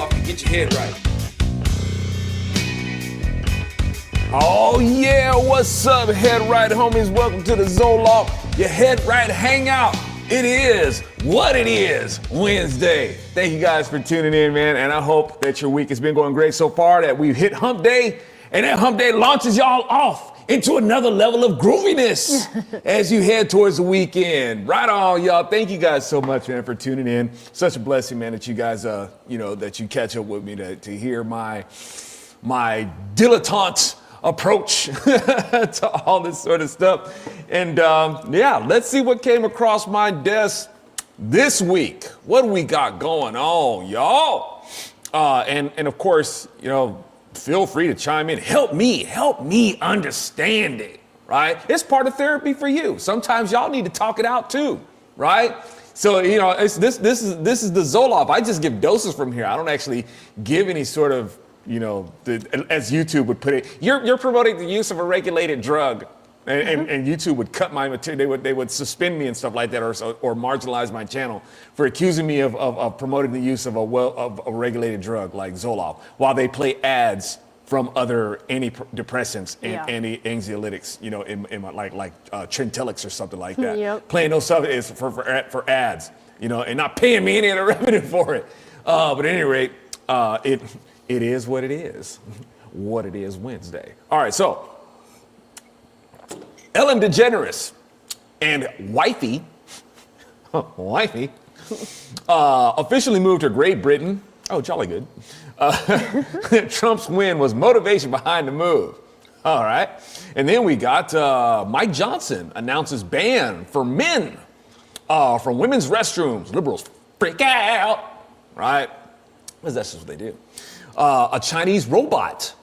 Loft and get your head right. Oh yeah, what's up, Head Right homies? Welcome to the Zoloft, your Head Right Hangout. It is what it is, Wednesday. Thank you guys for tuning in, man, and I hope that your week has been going great so far, that we've hit hump day, and that hump day launches y'all off into another level of grooviness as you head towards the weekend. Right on, y'all. Thank you guys so much, man, for tuning in. Such a blessing, man, that you guys, that you catch up with me to hear my dilettante approach to all this sort of stuff. And let's see what came across my desk this week. What do we got going on, y'all? And of course, feel free to chime in. Help me understand it, right? It's part of therapy for you. Sometimes y'all need to talk it out too, right? So, this is the Zoloft. I just give doses from here. I don't actually give any sort of, as YouTube would put it, you're promoting the use of a regulated drug, and YouTube would cut my material. They would suspend me and stuff like that, or marginalize my channel for accusing me of promoting the use of a regulated drug like Zoloft, while they play ads from other antidepressants and anti-anxiolytics, like Trintellix or something like that. Yep. Playing those stuff is for ads, and not paying me any of the revenue for it. But at any rate, it is what it is. What it is Wednesday. All right, so Ellen DeGeneres and wifey, officially moved to Great Britain. Oh, jolly good. Trump's win was motivation behind the move. All right. And then we got Mike Johnson announces ban for men from women's restrooms. Liberals freak out, right? Because that's just what they do. A Chinese robot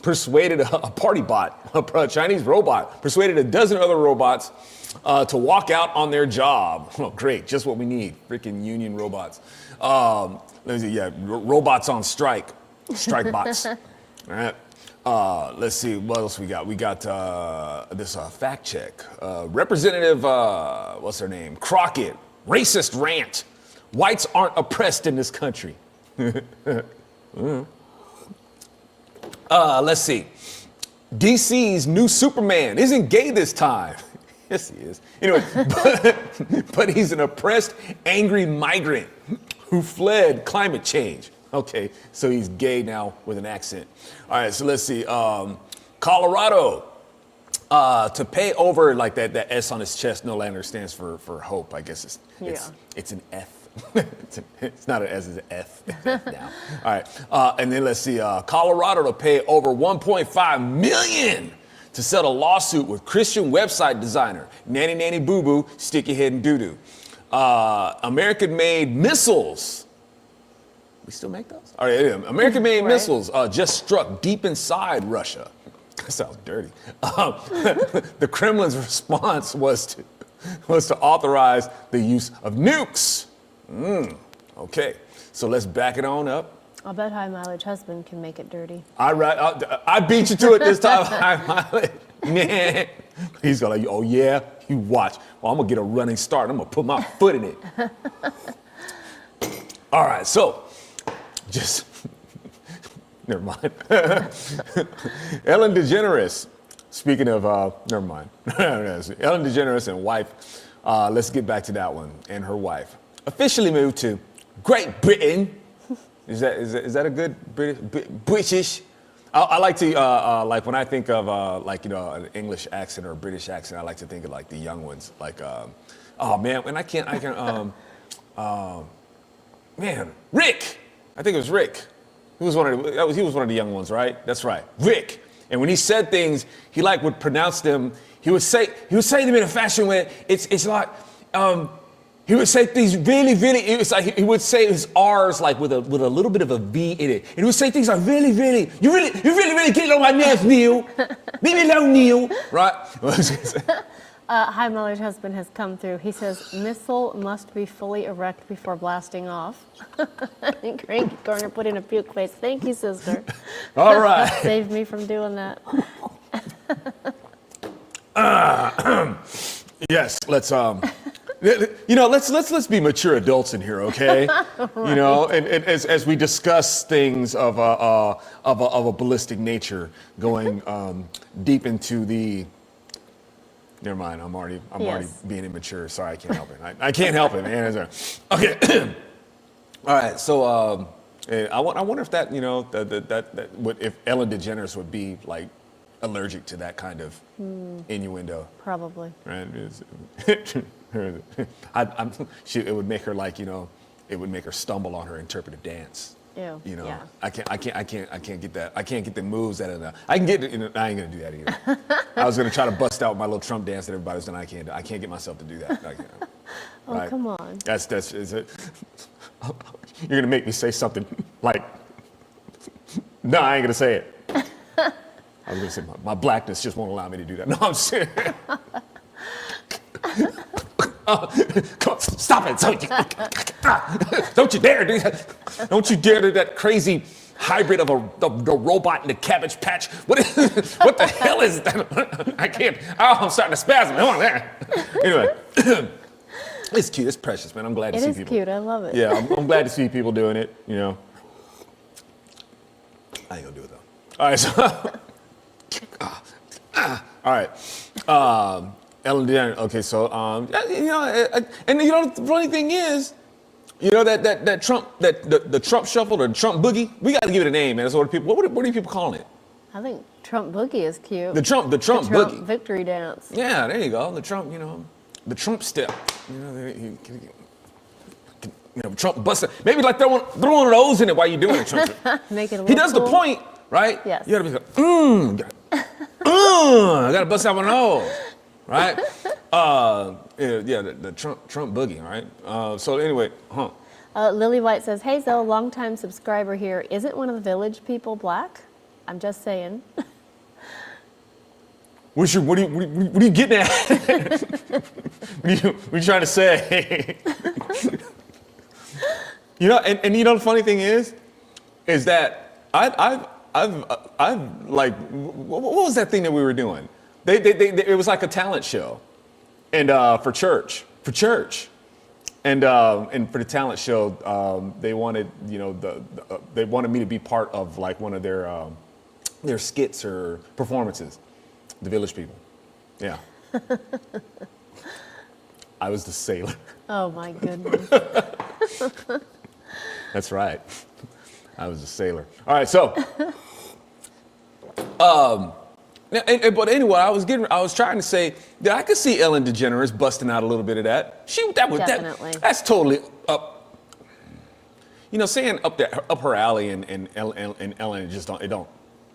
persuaded a Chinese robot persuaded a dozen other robots to walk out on their job. Oh, great, just what we need. Freaking union robots. Robots on strike. Strike bots. All right. Let's see, what else we got? We got this fact check. Representative, what's her name? Crockett. Racist rant. Whites aren't oppressed in this country. Let's see. DC's new Superman isn't gay this time. Yes, he is. Anyway, but he's an oppressed, angry migrant who fled climate change. Okay, so he's gay now with an accent. All right, so let's see. Colorado, to pay over, like that S on his chest no longer stands for hope. I guess it's an F. It's not an S, it's an F now. All right, and then let's see. Colorado to pay over $1.5 million to settle a lawsuit with Christian website designer Nanny Nanny Boo Boo Sticky Head and Doo Doo. American-made missiles. We still make those? All right, American-made missiles just struck deep inside Russia. That sounds dirty. The Kremlin's response was to authorize the use of nukes. Okay, so let's back it on up. I'll bet High Mileage Husband can make it dirty. I beat you to it this time, High Mileage. Man, he's gonna oh yeah, you watch. Well, I'm gonna get a running start. I'm gonna put my foot in it. All right, so just never mind. Ellen DeGeneres. Speaking of, never mind. Ellen DeGeneres and wife. Let's get back to that one. And her wife officially moved to Great Britain. Is that a good British? I like to like when I think of an English accent or a British accent. I like to think of like the young ones. Like oh man, and I can man, Rick. I think it was Rick. He was one of the young ones, right? That's right, Rick. And when he said things, he would pronounce them. He would say them in a fashion where it's like he would say things really, really. It was like he would say his R's like with a little bit of a V in it. And he would say things like really, really. You really get on my nerves, Neil. Leave me alone, Neil. Right? High Mileage Husband has come through. He says missile must be fully erect before blasting off. I think Frank Garner put in a puke face. Thank you, sister. All right. Saved me from doing that. Yes, let's let's be mature adults in here, okay? You know, and as we discuss things of a ballistic nature, going deep into the. Never mind. I'm already being immature. Sorry, I can't help it. I can't help it, man. Okay. All right. So I wonder if that if Ellen DeGeneres would be like allergic to that kind of innuendo. Probably. Right. It would make her it would make her stumble on her interpretive dance. Ew. You know, Yeah. I can't get that. I can't get the moves out of that. I can get it. I ain't gonna do that either. I was gonna try to bust out my little Trump dance that everybody's done. I can't get myself to do that. Oh, right? Come on. That's is it. You're gonna make me say something like, no, I ain't gonna say it. I was gonna say my blackness just won't allow me to do that. No, I'm serious. Come on, stop it! Don't you dare do that! Don't you dare do that crazy hybrid of a robot and a Cabbage Patch. What the hell is that? I can't. Oh, I'm starting to spasm. Come on there. Anyway, it's cute. It's precious, man. I'm glad to see people. It is cute. I love it. Yeah, I'm glad to see people doing it. You know, I ain't gonna do it though. All right, so all right. Ellen DeGeneres. Okay, so and the funny thing is, that Trump the Trump shuffle or the Trump boogie. We got to give it a name, man. That's what people. What are people calling it? I think Trump boogie is cute. The Trump boogie. Victory dance. Yeah, there you go. The Trump, the Trump step. Trump busting. Maybe like throw one of those in it while you're doing it. Trump. Make it a little He does cool. the point, right? Yes. You gotta be like, I gotta bust out one of those. Right? The Trump boogie, right? So anyway, Lily White says, "Hey Zoe, longtime subscriber here. Isn't one of the Village people black? I'm just saying." What are you getting at? what are you trying to say? And the funny thing is that I've like, what was that thing that we were doing? It was like a talent show, and for church, and for the talent show, they wanted they wanted me to be part of like one of their skits or performances, the Village People, yeah. I was the sailor. Oh my goodness. That's right, I was the sailor. All right, so. But anyway, I was trying to say that I could see Ellen DeGeneres busting out a little bit of that. Definitely. That's totally up. Saying up her alley and Ellen, it just don't. It don't.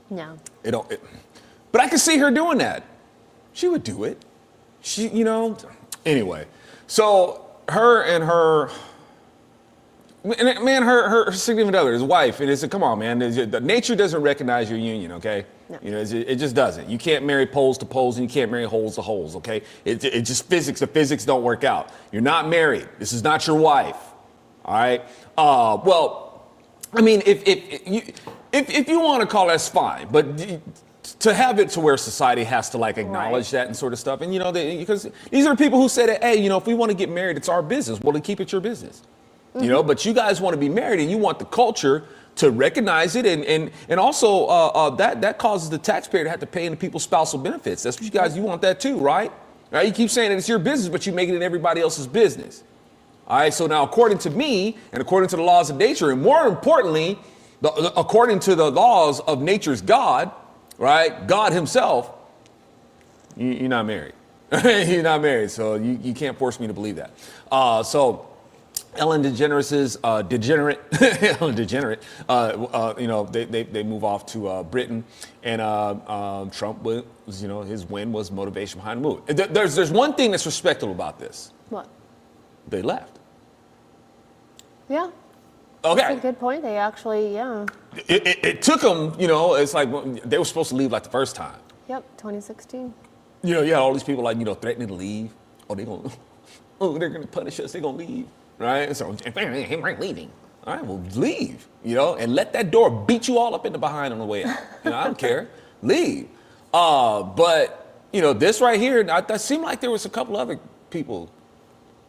No. It don't. But I could see her doing that. She would do it. Anyway, so her significant other, his wife, and it's come on, man. Nature doesn't recognize your union, okay? No. It just doesn't. You can't marry poles to poles, and you can't marry holes to holes, okay? It just physics. The physics don't work out. You're not married. This is not your wife, all right? Well, I mean, if you want to call that's fine, but to have it to where society has to like acknowledge that and sort of stuff, and because these are people who say that, hey, if we want to get married, it's our business. Well, then keep it your business. But you guys want to be married and you want the culture to recognize it, and also that causes the taxpayer to have to pay into people's spousal benefits. That's what you want that too, right? Right? You keep saying that it's your business, but you make it in everybody else's business. All right. So now, according to me, and according to the laws of nature, and more importantly, according to the laws of nature's God, right? God Himself, you're not married. You're not married, so you can't force me to believe that. So. Ellen DeGeneres' degenerate, Ellen DeGenerate, they move off to Britain, and Trump was, his win was motivation behind the move. There's one thing that's respectable about this. What? They left. Yeah. Okay. That's a good point. They actually, yeah. It took them, it's like they were supposed to leave like the first time. Yep, 2016. You had all these people like, threatening to leave. They're going to punish us. They're going to leave. Right? So, he might leaving. All right, well, leave, and let that door beat you all up in the behind on the way out. I don't care. Leave. But, this right here, that seemed like there was a couple other people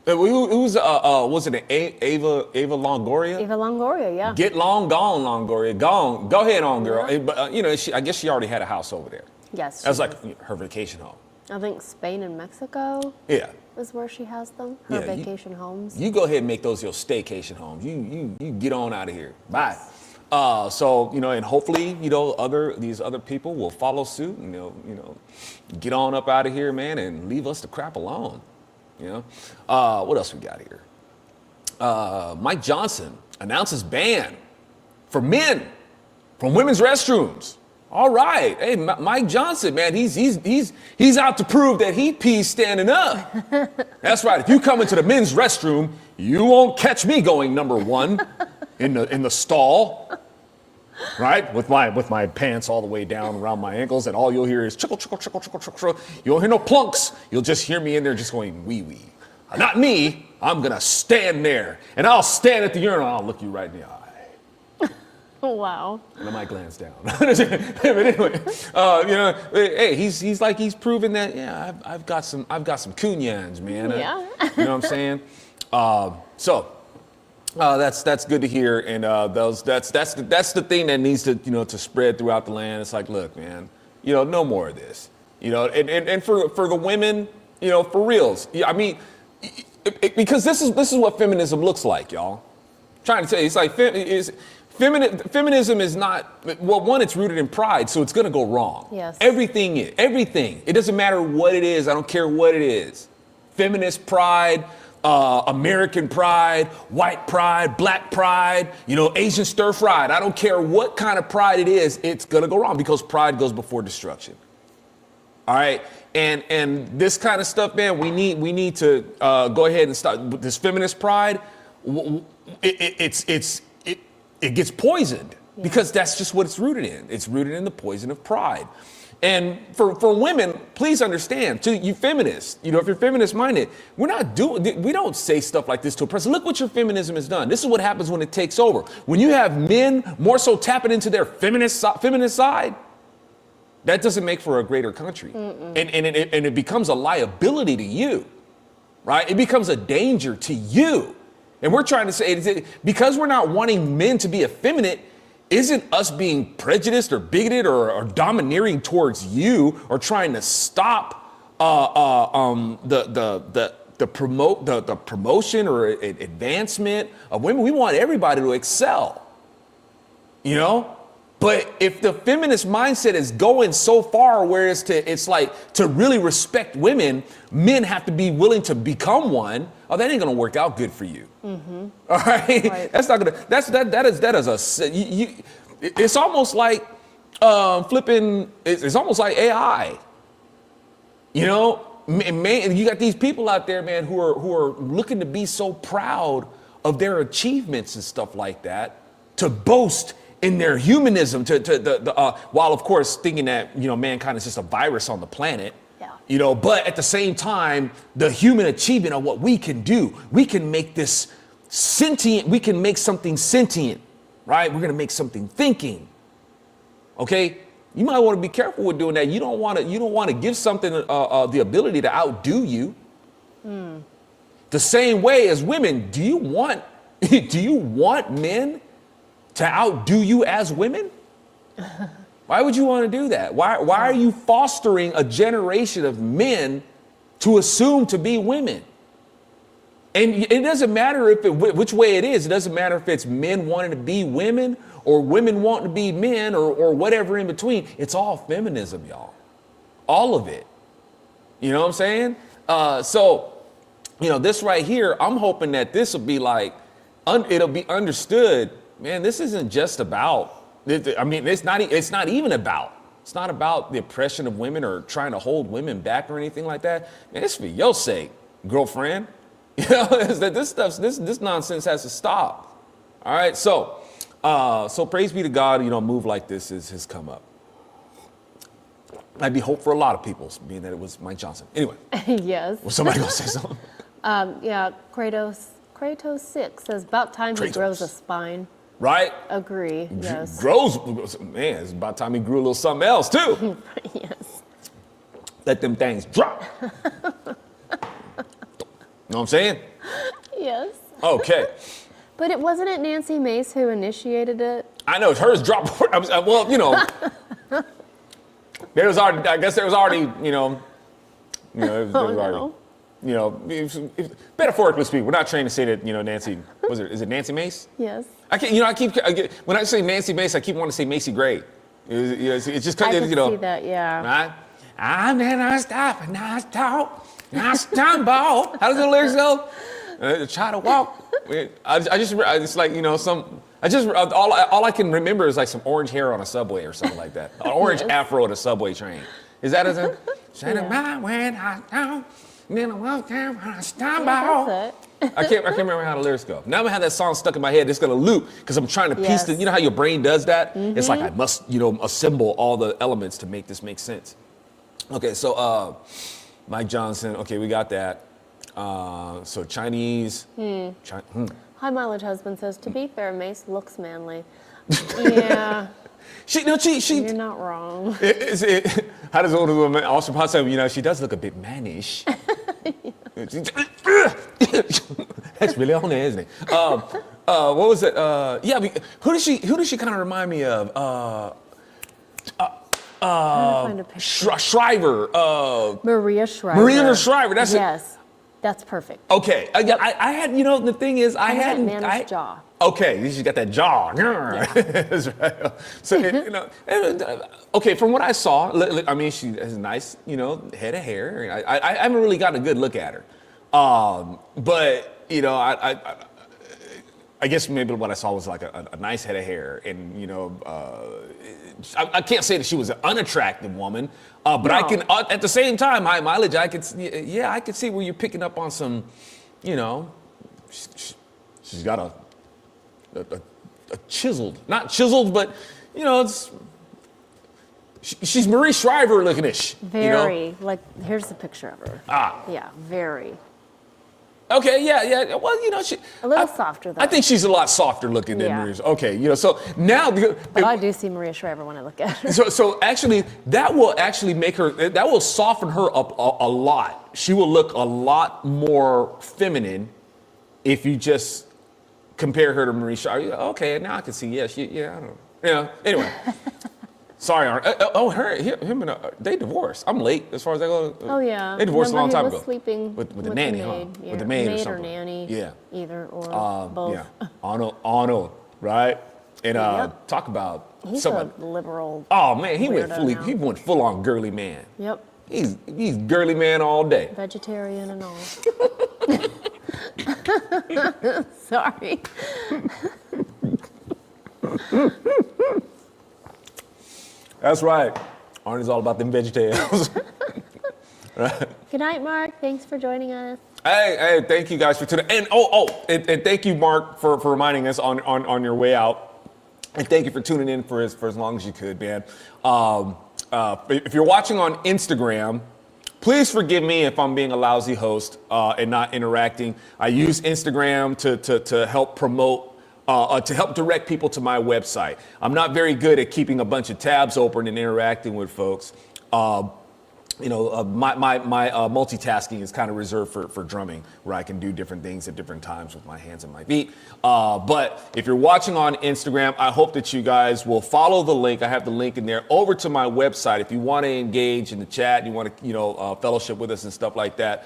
Was it Ava Longoria? Eva Longoria, yeah. Get long gone, Longoria. Gone. Go ahead on, girl. But I guess she already had a house over there. Yes. That was she like her vacation home. I think Spain and Mexico Yeah. is where she has them. Her Yeah, vacation homes. You go ahead and make those your staycation homes. You get on out of here. Bye. And hopefully, these other people will follow suit and get on up out of here, man, and leave us the crap alone. What else we got here? Mike Johnson announces ban for men from women's restrooms. All right, hey, Mike Johnson, man, he's out to prove that he pees standing up. That's right. If you come into the men's restroom, you won't catch me going number one in the stall, right? With my pants all the way down around my ankles, and all you'll hear is trickle, trickle, trickle, trickle, trickle, trickle. You won't hear no plunks. You'll just hear me in there just going wee wee. Not me. I'm gonna stand there, and I'll stand at the urinal. I'll look you right in the eye. Wow. And I might glance down. But anyway, hey, he's proven that, yeah, I've got some kunyans, man. Yeah. You know what I'm saying? That's good to hear, and that's the thing that needs to spread throughout the land. It's like, look, man, no more of this. And for the women, for reals. I mean, because this is what feminism looks like, y'all. I'm trying to tell you, it's like feminism is not, well, one, it's rooted in pride, so it's going to go wrong. Yes. Everything. It doesn't matter what it is. I don't care what it is. Feminist pride, American pride, white pride, black pride, Asian stir fried. I don't care what kind of pride it is. It's going to go wrong because pride goes before destruction. All right. And this kind of stuff, man, we need to go ahead and start with this feminist pride. It gets poisoned because that's just what it's rooted in. It's rooted in the poison of pride. And for women, please understand, to you feminists, if you're feminist minded, we don't say stuff like this to a person. Look what your feminism has done. This is what happens when it takes over. When you have men more so tapping into their feminist side, that doesn't make for a greater country. And it becomes a liability to you, right? It becomes a danger to you. And we're trying to say, because we're not wanting men to be effeminate, isn't us being prejudiced or bigoted or domineering towards you or trying to stop the promotion or advancement of women. We want everybody to excel, But if the feminist mindset is going so far where it's like to really respect women, men have to be willing to become one. Oh, that ain't gonna work out good for you. Mm-hmm. All right? That's not gonna. It's almost like flipping. It's almost like AI. Man, you got these people out there, man, who are looking to be so proud of their achievements and stuff like that, to boast in their humanism, while of course thinking that mankind is just a virus on the planet. Yeah. But at the same time, the human achievement of what we can do, we can make this sentient. We can make something sentient, right? We're gonna make something thinking. Okay, you might want to be careful with doing that. You don't want to give something the ability to outdo you. The same way as women, do you want men to outdo you as women? Why would you want to do that? Why are you fostering a generation of men to assume to be women? And it doesn't matter which way it is. It doesn't matter if it's men wanting to be women or women wanting to be men or whatever in between. It's all feminism, y'all. All of it. You know what I'm saying? This right here, I'm hoping that this will be like, it'll be understood. Man, this isn't just about. It's not even about. It's not about the oppression of women or trying to hold women back or anything like that. Man, it's for your sake, girlfriend. Is that this nonsense has to stop. All right, so praise be to God. Move like this has come up. I'd be hope for a lot of people, being that it was Mike Johnson. Anyway. Yes. Was somebody gonna say something? Kratos 6 says about time he grows a spine. Right? Agree. Yes. Grows, man. It's about time he grew a little something else too. Yes. Let them things drop. Know what I'm saying? Yes. Okay. But wasn't it Nancy Mace who initiated it? I know hers dropped. Well, you know, there was already. I guess there was already. You know, there was already. You know, metaphorically speaking, we're not trained to say that. You know, Nancy. Is it Nancy Mace? Yes. I can't. You know, when I say Nancy Mace, I keep wanting to say Macy Gray. It's just I because could you know. see that, yeah. I'm not stopping, not stop, not stumble. How does the lyrics go? Try to walk. It's like, you know, all I can remember is like some orange hair on a subway or something like that. An orange afro at a subway train. Is that it? Yeah. When I down, then I walk down when I stumble. That's it. I can't remember how the lyrics go. Now I'm gonna have that song stuck in my head. It's gonna loop because I'm trying to piece Yes. it. You know how your brain does that? It's like I must, you know, assemble all the elements to make this make sense. Okay, so Mike Johnson. Okay, we got that. So Chinese. High mileage husband says, to be fair, Mace looks manly. Yeah, She. you're not wrong. How does older woman also possibly? You know, she does look a bit mannish. That's really on there, isn't it? What was it? Yeah. Who does she kind of remind me of? I'm trying to find a picture. Shriver. Maria Shriver. Maria Shriver. That's it. Yes, that's perfect. Okay. I had. You know, the thing is, I That hadn't. man's jaw. Okay, she's got that jaw. That's right. So, you know, okay, from what I saw, I mean, she has a nice, you know, head of hair. I haven't really gotten a good look at her. But, you know, I guess maybe what I saw was like a nice head of hair. And, you know, I can't say that she was an unattractive woman, but No. I can, at the same time, high mileage, I could see where you're picking up on some, you know, she's got a chiseled, not chiseled, but, you know, she's Marie Shriver looking-ish. Very. You know? Like, here's the picture of her. Yeah, very. Okay, yeah. Well, you know, A little softer, though. I think she's a lot softer looking than Yeah. Maria. Okay, you know, so now. But I do see Maria Shriver when I look at her. So actually, that will actually make her, that will soften her up a lot. She will look a lot more feminine if you just compare her to Marie Shriver. Okay, now I can see. Yeah, I don't know. Yeah. Anyway, sorry. Him and they divorced. I'm late as far as that goes. Oh yeah. They divorced Remember a long time he was ago. sleeping with the nanny, huh? maid. Yeah. With the maid or or something. nanny. Yeah. Either or both. Yeah. Arnold, right? And Yep. talk about He's someone. a liberal. Oh man, he went weirdo now. full on girly man. Yep. He's girly man all day. Vegetarian and all. Sorry. That's right. Arnie's all about them VeggieTales. Right. Good night, Mark. Thanks for joining us. Hey, thank you guys for tuning in. And thank you, Mark, for reminding us on your way out. And thank you for tuning in for as long as you could, man. If you're watching on Instagram, please forgive me if I'm being a lousy host and not interacting. I use Instagram to help promote, to help direct people to my website. I'm not very good at keeping a bunch of tabs open and interacting with folks. My multitasking is kind of reserved for drumming, where I can do different things at different times with my hands and my feet. But if you're watching on Instagram, I hope that you guys will follow the link. I have the link in there over to my website. If you want to engage in the chat, you want to, fellowship with us and stuff like that,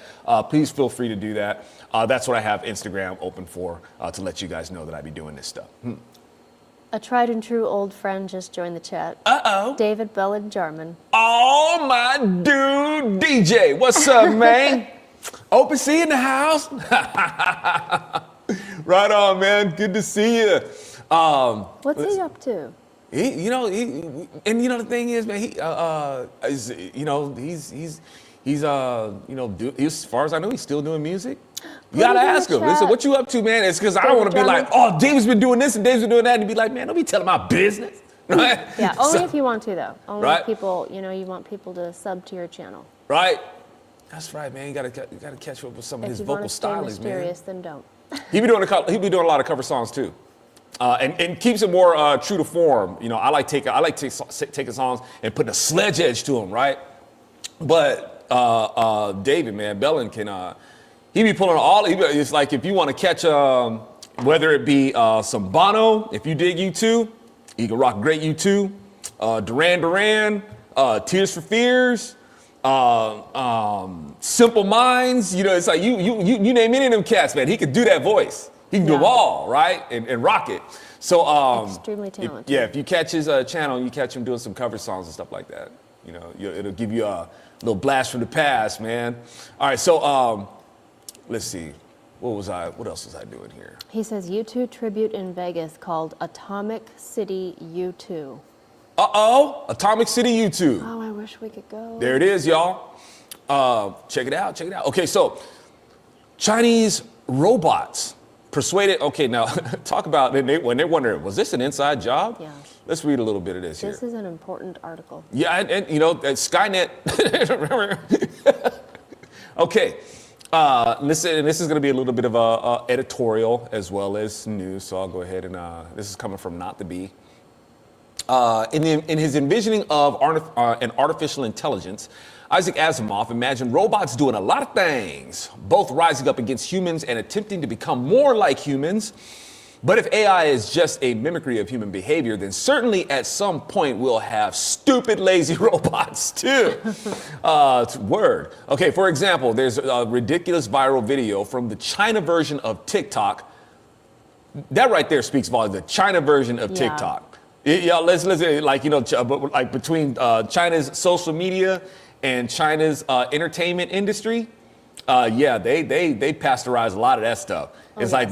please feel free to do that. That's what I have Instagram open for, to let you guys know that I be doing this stuff. A tried and true old friend just joined the chat. Uh-oh. David Bellin Jarman. Oh, my dude, DJ. What's up, man? Open C in the house. Right on, man. Good to see you. What's he up to? The thing is, man, as far as I know, he's still doing music. You gotta ask him. Listen, what you up to, man? It's because I don't want to be like, oh, David's been doing this and David's been doing that, and be like, man, don't be telling my business. Right? Yeah, only if you want to, though. Only right? if people, you want people to sub to your channel. Right. That's right, man. You gotta catch up with some of his vocal stylings, man. If you want to stay mysterious, then don't. He be doing a lot of cover songs too, and keeps it more true to form. I like taking songs and putting a sledge edge to them, right? But David, man, Bellin can He be pulling it's like if you want to catch, whether it be some Bono, if you dig U2, he can rock great U2, Duran, Tears for Fears, Simple Minds. You know, it's like you name any of them cats, man. He could do that voice. He can do them all, right, and rock it. So extremely talented. if you catch his channel, you catch him doing some cover songs and stuff like that. You know, it'll give you a little blast from the past, man. All right, so let's see. What else was I doing here? He says U2 tribute in Vegas called Atomic City U2. Atomic City U2. Oh, I wish we could go. There it is, y'all. Check it out. Okay, so Chinese robots persuaded. Okay, now talk about when they're wondering, was this an inside job? Yeah. Let's read a little bit of this here. This is an important article. Yeah, and you know, Skynet. Okay. Listen, this is going to be a little bit of a editorial as well as news, so I'll go ahead and this is coming from Not the Bee. In his envisioning of an artificial intelligence, Isaac Asimov imagined robots doing a lot of things, both rising up against humans and attempting to become more like humans. But if AI is just a mimicry of human behavior, then certainly at some point we'll have stupid, lazy robots too. Word. Okay, for example, there's a ridiculous viral video from the China version of TikTok. That right there speaks volumes. The China version of TikTok. Yeah, let's like, you know, like between China's social media and China's entertainment industry. They pasteurize a lot of that stuff. It's like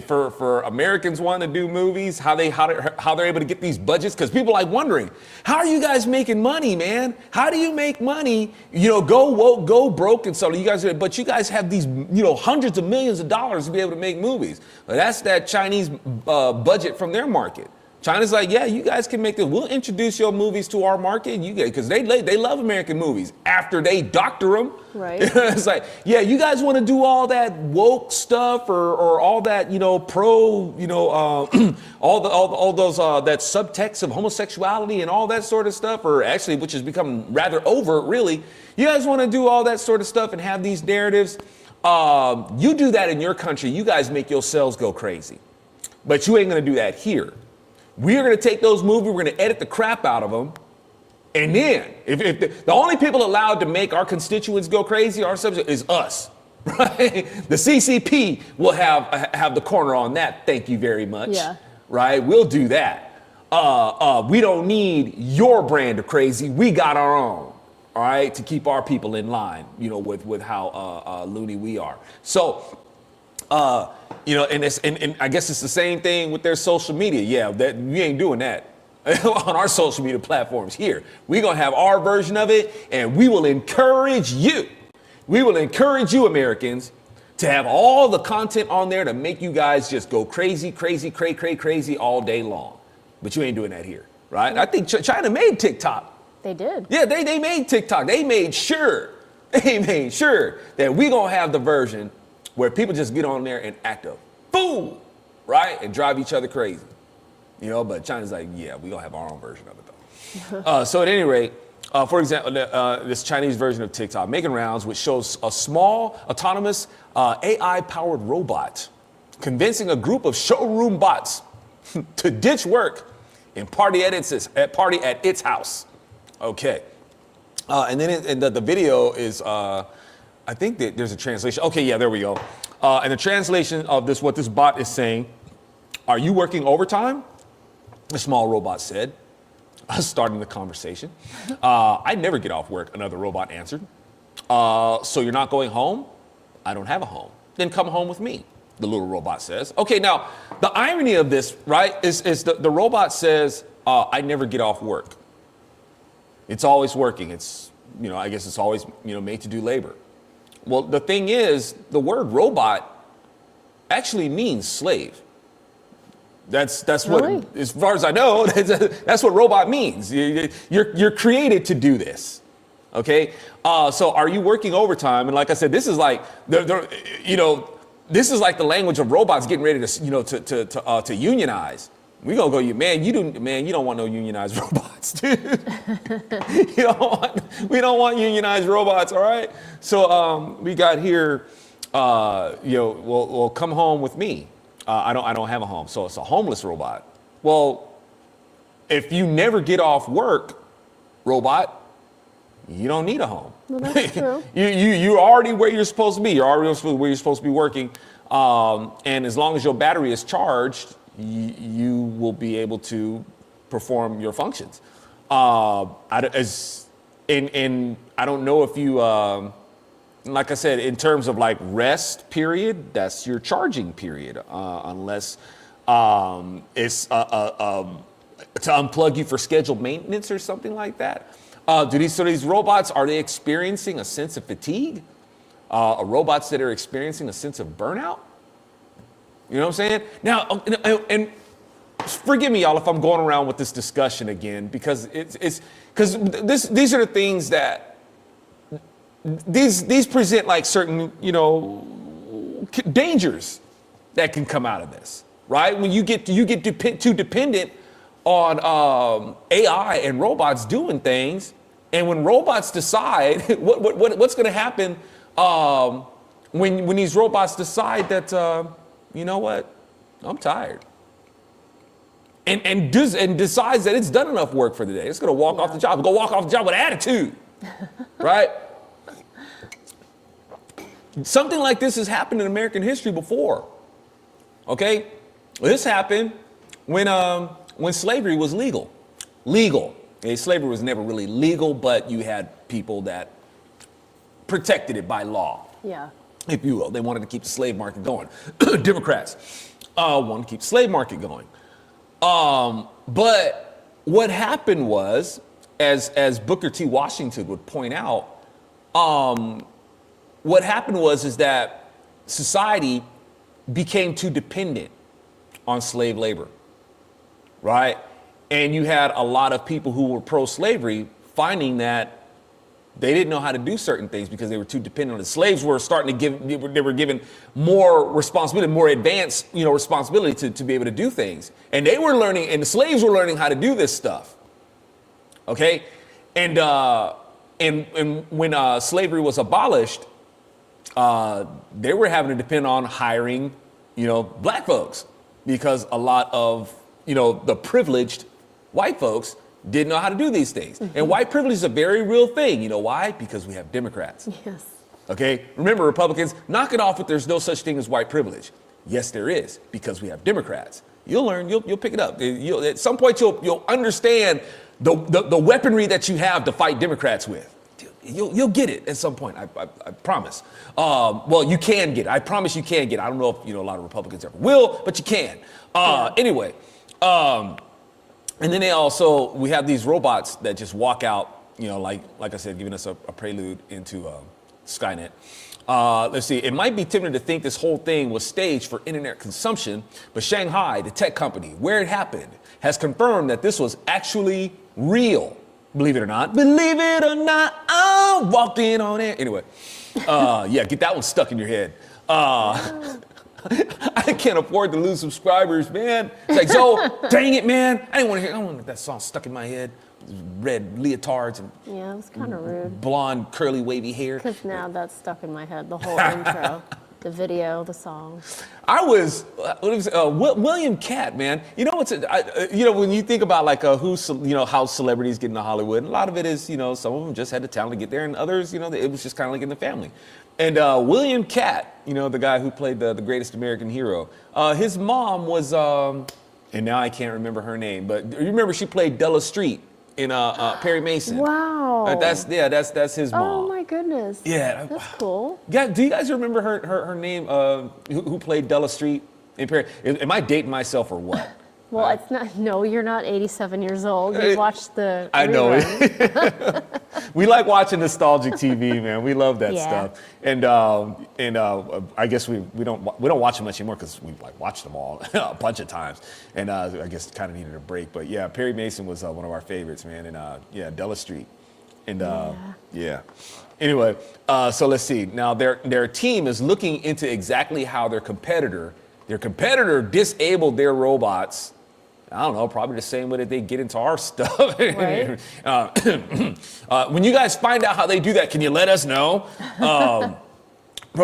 for Americans wanting to do movies, how they're able to get these budgets, because people are like wondering, how are you guys making money, man? How do you make money? You know, go woke, go broke, and so you guys have these, you know, hundreds of millions of dollars to be able to make movies. But that's that Chinese budget from their market. China's like, yeah, you guys can make this. We'll introduce your movies to our market. You guys, because they love American movies after they doctor them. Right. It's like, yeah, you guys want to do all that woke stuff or all that, you know, pro, you know, all those that subtext of homosexuality and all that sort of stuff, or actually, which has become rather overt, really. You guys want to do all that sort of stuff and have these narratives. You do that in your country. You guys make yourselves go crazy, but you ain't gonna do that here. We're going to take those movies, we're going to edit the crap out of them. And then, if the only people allowed to make our constituents go crazy, our subject, is us, right? The CCP will have the corner on that, thank you very much. Yeah. Right? We'll do that. We don't need your brand of crazy. We got our own, all right, to keep our people in line, you know, with how loony we are. So, you know, and I guess it's the same thing with their social media. Yeah, that we ain't doing that on our social media platforms here. We're going to have our version of it, and we will encourage you. We will encourage you, Americans, to have all the content on there to make you guys just go crazy all day long. But you ain't doing that here, right? I think China made TikTok. They did. Yeah, they made TikTok. They made sure that we going to have the version where people just get on there and act a fool, right? And drive each other crazy. You know, but China's like, yeah, we're going to have our own version of it, though. So at any rate, for example, this Chinese version of TikTok, making rounds, which shows a small, autonomous, AI-powered robot convincing a group of showroom bots to ditch work and party at its house. Okay. And then the video is... I think that there's a translation. Okay, yeah, there we go. And the translation of this, what this bot is saying, are you working overtime? The small robot said, starting the conversation. I never get off work, another robot answered. So you're not going home? I don't have a home. Then come home with me, the little robot says. Okay, now, the irony of this, right, is the robot says, I never get off work. It's always working. It's, you know, I guess it's always, you know, made to do labor. Well, the thing is, the word robot actually means slave. That's really? What, as far as I know, that's what robot means. You're created to do this. Okay. So are you working overtime? And like I said, this is like this is like the language of robots getting ready to, you know, to unionize. We gonna go, man. You don't want no unionized robots, dude. We don't want unionized robots. All right. So we got here. well, come home with me. I don't have a home, so it's a homeless robot. Well, if you never get off work, robot, you don't need a home. Well, that's true. You're already where you're supposed to be. You're already where you're supposed to be working. And as long as your battery is charged, you will be able to perform your functions. And I don't know if you, like I said, in terms of like rest period, that's your charging period, unless it's to unplug you for scheduled maintenance or something like that. These robots, are they experiencing a sense of fatigue? Are robots that are experiencing a sense of burnout? You know what I'm saying? Now, and forgive me, y'all, if I'm going around with this discussion again, because these are the things that these present like certain, dangers that can come out of this, right? When you get too dependent on AI and robots doing things, and when robots decide, what's going to happen when these robots decide that you know what, I'm tired, and decides that it's done enough work for the day, it's going to walk off the job, go walk off the job with attitude, right? Something like this has happened in American history before. Okay, this happened when slavery was legal. Okay, slavery was never really legal, but you had people that protected it by law. Yeah. If you will, they wanted to keep the slave market going. Democrats wanted to keep the slave market going. But what happened was, as Booker T. Washington would point out, what happened is that society became too dependent on slave labor, right? And you had a lot of people who were pro-slavery finding that they didn't know how to do certain things because they were too dependent on it. Slaves were starting to they were given more responsibility, more advanced, responsibility to be able to do things. And they were learning, and the slaves were learning how to do this stuff. Okay? And when slavery was abolished, they were having to depend on hiring, black folks, because a lot of, the privileged white folks didn't know how to do these things. Mm-hmm. And white privilege is a very real thing. You know why? Because we have Democrats. Yes. Okay? Remember, Republicans, knock it off if there's no such thing as white privilege. Yes, there is, because we have Democrats. You'll learn, you'll pick it up. At some point, you'll understand the weaponry that you have to fight Democrats with. You'll get it at some point, I promise. Well, you can get it. I promise you can get it. I don't know if a lot of Republicans ever will, but you can. Anyway, and then we have these robots that just walk out, like I said, giving us a prelude into Skynet. Let's see, it might be tempting to think this whole thing was staged for internet consumption, but Shanghai, the tech company where it happened, has confirmed that this was actually real. Believe it or not. Believe it or not, I walked in on it. Anyway, get that one stuck in your head. I can't afford to lose subscribers, man. It's like, so, dang it, man. I don't want that song stuck in my head. Red leotards and yeah, it was kind of rude. Blonde, curly, wavy hair. Because now that's stuck in my head, the whole intro. The video, the song. I was William Catt, man. When you think about like how celebrities get into Hollywood, a lot of it is some of them just had the talent to get there, and others it was just kind of like in the family. And William Catt, the guy who played the greatest American hero, his mom was and now I can't remember her name, but you remember she played Della Street in Perry Mason. Wow. That's his mom. Oh my goodness. Yeah. That's cool. Yeah. Do you guys remember her name? Who played Della Street in Perry? Am I dating myself or what? Well, it's not. No, you're not 87 years old. You watched the. I know it. We like watching nostalgic TV, man. We love that stuff. And I guess we don't watch them much anymore because we watched them all a bunch of times. And I guess kind of needed a break. But yeah, Perry Mason was one of our favorites, man. And Della Street. And Anyway, so let's see. Now their team is looking into exactly how their competitor disabled their robots. I don't know, probably the same way that they get into our stuff. Right. When you guys find out how they do that, can you let us know?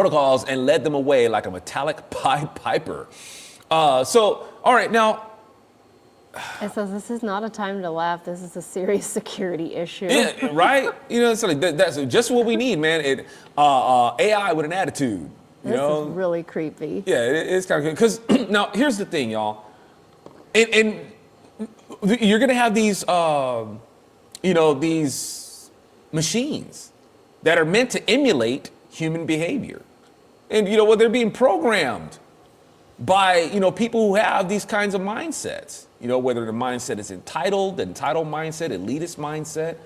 protocols and led them away like a metallic Pied Piper. So, all right, now. It says this is not a time to laugh. This is a serious security issue. Yeah, right? You know, it's like that's just what we need, man. AI with an attitude. You This know? is really creepy. Yeah, it's kind of good. Because now, here's the thing, y'all. And you're going to have these, these machines that are meant to emulate human behavior. And, they're being programmed by, people who have these kinds of mindsets. Whether the mindset is entitled mindset, elitist mindset,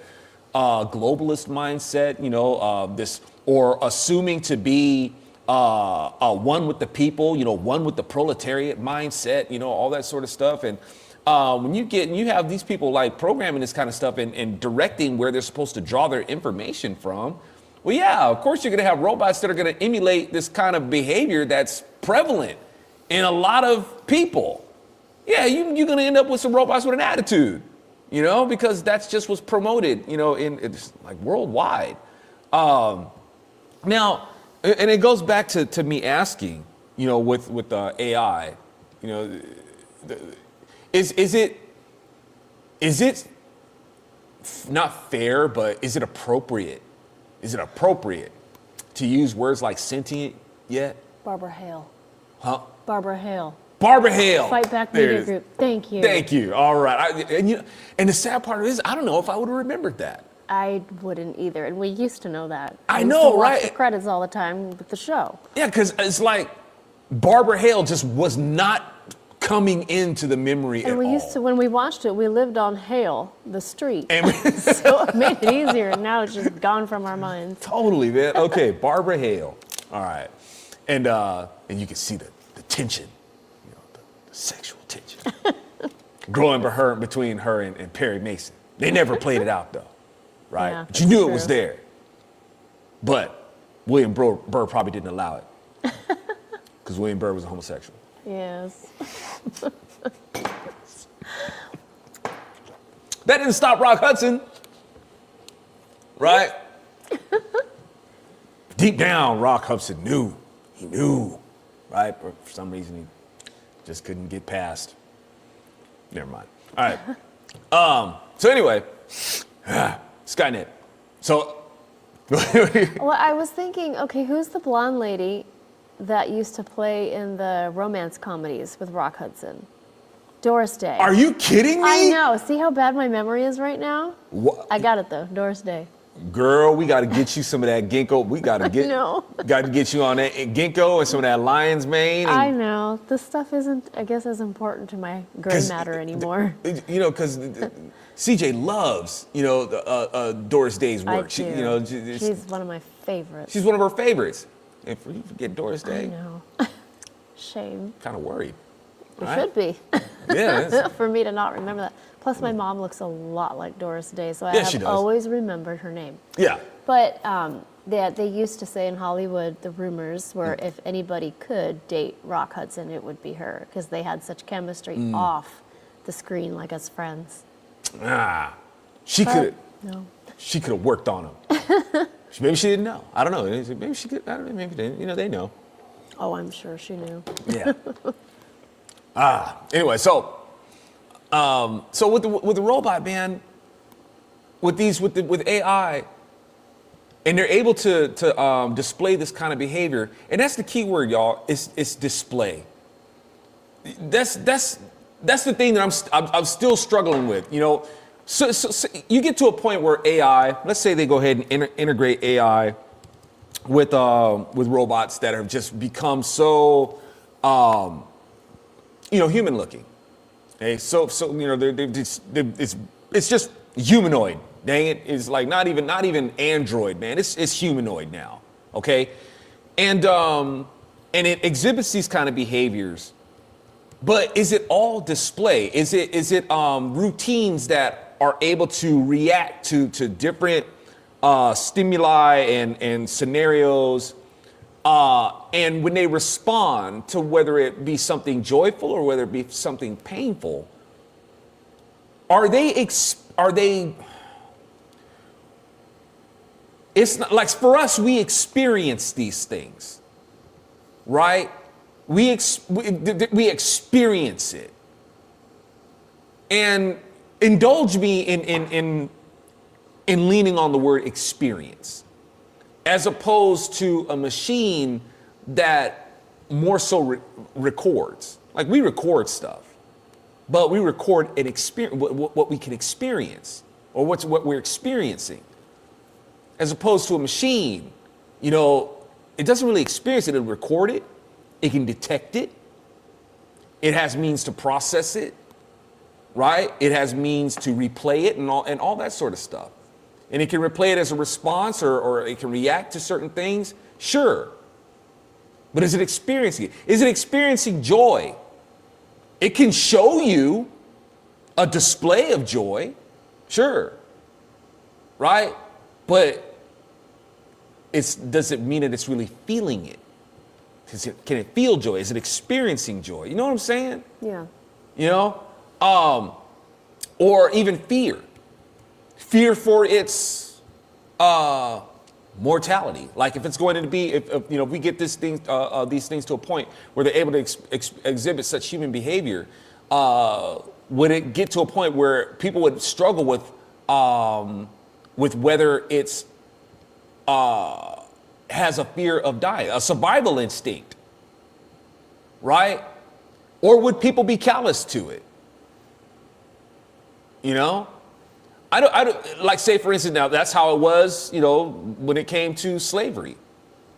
globalist mindset, this, or assuming to be one with the people, one with the proletariat mindset, all that sort of stuff. And when you have these people like programming this kind of stuff and directing where they're supposed to draw their information from, well, yeah, of course you're going to have robots that are going to emulate this kind of behavior that's prevalent in a lot of people. Yeah, you're going to end up with some robots with an attitude, because that's just what's promoted, it's like worldwide. Now, and it goes back to me asking, with AI, is it not fair, but is it appropriate? Is it appropriate to use words like sentient yet? Barbara Hale. Huh? Barbara Hale. Barbara Hale. Fight Back There Media it is. Group. Thank you. Thank you. All right. And the sad part is, I don't know if I would have remembered that. I wouldn't either, and we used to know that. I We used know, to watch right? the credits all the time with the show. Yeah, because it's like Barbara Hale just was not coming into the memory And at we all. used to, when we watched it, we lived on Hale, the street. And So it made it easier, and now it's just gone from our minds. totally, man. Okay, Barbara Hale. All right. And you can see the tension, the sexual tension growing between her and Perry Mason. They never played it out, though, right? Yeah, But you knew that's it was true. there. But William Burr probably didn't allow it because William Burr was a homosexual. Yes. That didn't stop Rock Hudson, right? Deep down, Rock Hudson knew. He knew, right? But for some reason, he just couldn't get past. Never mind. All right. So anyway, Skynet. So. Well, I was thinking, okay, who's the blonde lady that used to play in the romance comedies with Rock Hudson? Doris Day. Are you kidding me? I know. See how bad my memory is right now? What? I got it though. Doris Day. Girl, we got to get you some of that ginkgo. We got to get. know. Got to get you on that ginkgo and some of that lion's mane. I know. This stuff isn't, I guess, as important to my gray matter anymore. Because CJ loves, Doris Day's I work. do. She's one of my favorites. She's one of her favorites. If you forget Doris I Day, know. Shame. kind of worried. It Right? should be. Yeah. it's- For me to not remember that. Plus, my mom looks a lot like Doris Day, so I Yeah, she have does. always remembered her name. Yeah. But they used to say in Hollywood, the rumors were if anybody could date Rock Hudson, it would be her, because they had such chemistry off the screen, like as friends. She But, could. no. She could have worked on him. Maybe she didn't know. I don't know. Maybe she could. I don't know. Maybe they didn't. They know. Oh, I'm sure she knew. Yeah. Anyway, so with the robot, man, with AI, and they're able to display this kind of behavior, and that's the key word, y'all. It's display. That's the thing that I'm still struggling with. So you get to a point where AI, let's say they go ahead and integrate AI with robots that have just become so human looking. Okay, so it's just humanoid. Dang it, it's like not even android, man. It's humanoid now. Okay, and it exhibits these kind of behaviors. But is it all display? Is it routines that are able to react to different stimuli and scenarios? And when they respond to whether it be something joyful or whether it be something painful, it's not like for us, we experience these things, right? We experience it. And indulge me in leaning on the word experience, as opposed to a machine that more so records. Like we record stuff, but we record an experience, what we can experience, or what we're experiencing, as opposed to a machine. You know, it doesn't really experience it. It'll record it. It can detect it. It has means to process it, right? It has means to replay it and all that sort of stuff. And it can replay it as a response, or it can react to certain things. Sure. But is it experiencing it? Is it experiencing joy? It can show you a display of joy. Sure. Right? But does it mean that it's really feeling it? Can it feel joy? Is it experiencing joy? You know what I'm saying? Yeah. You know? Or even fear. Fear for its mortality. Like if it's going to be, if we get these things to a point where they're able to exhibit such human behavior, would it get to a point where people would struggle with whether it's has a fear of dying, a survival instinct, right? Or would people be callous to it? You know? I don't like, say for instance, now that's how it was, when it came to slavery.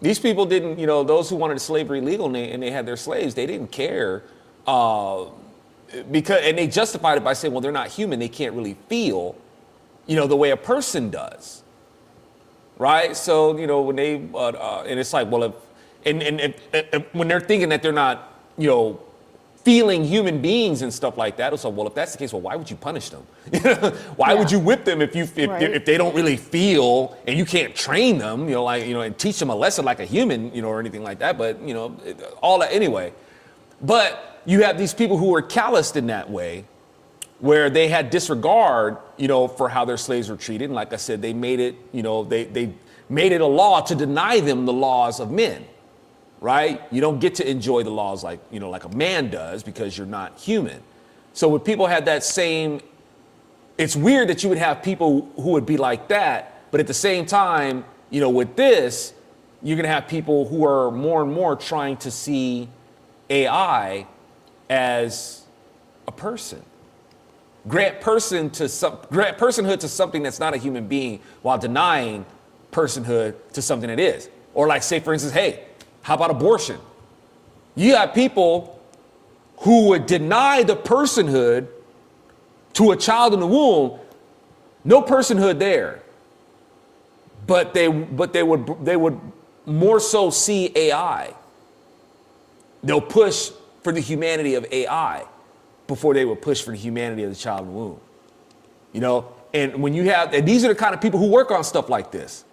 These people didn't, those who wanted slavery legal and they had their slaves, they didn't care and they justified it by saying, well, they're not human. They can't really feel, the way a person does. Right. So, when they and it's like, well, if when they're thinking that they're not, feeling human beings and stuff like that. It's like, well, if that's the case, well, why would you punish them? Why would you whip them if they don't really feel and you can't train them, and teach them a lesson like a human, or anything like that. But, all that anyway. But you have these people who are calloused in that way, where they had disregard, for how their slaves were treated. And like I said, they made it, they made it a law to deny them the laws of men. Right? You don't get to enjoy the laws like a man does, because you're not human. So when people had that same, it's weird that you would have people who would be like that, but at the same time, with this, you're going to have people who are more and more trying to see AI as a person. Grant personhood to something that's not a human being, while denying personhood to something that is. Or like, say for instance, hey, how about abortion? You got people who would deny the personhood to a child in the womb, no personhood there. But they would more so see AI. They'll push for the humanity of AI before they would push for the humanity of the child in the womb. And when you have, and these are the kind of people who work on stuff like this.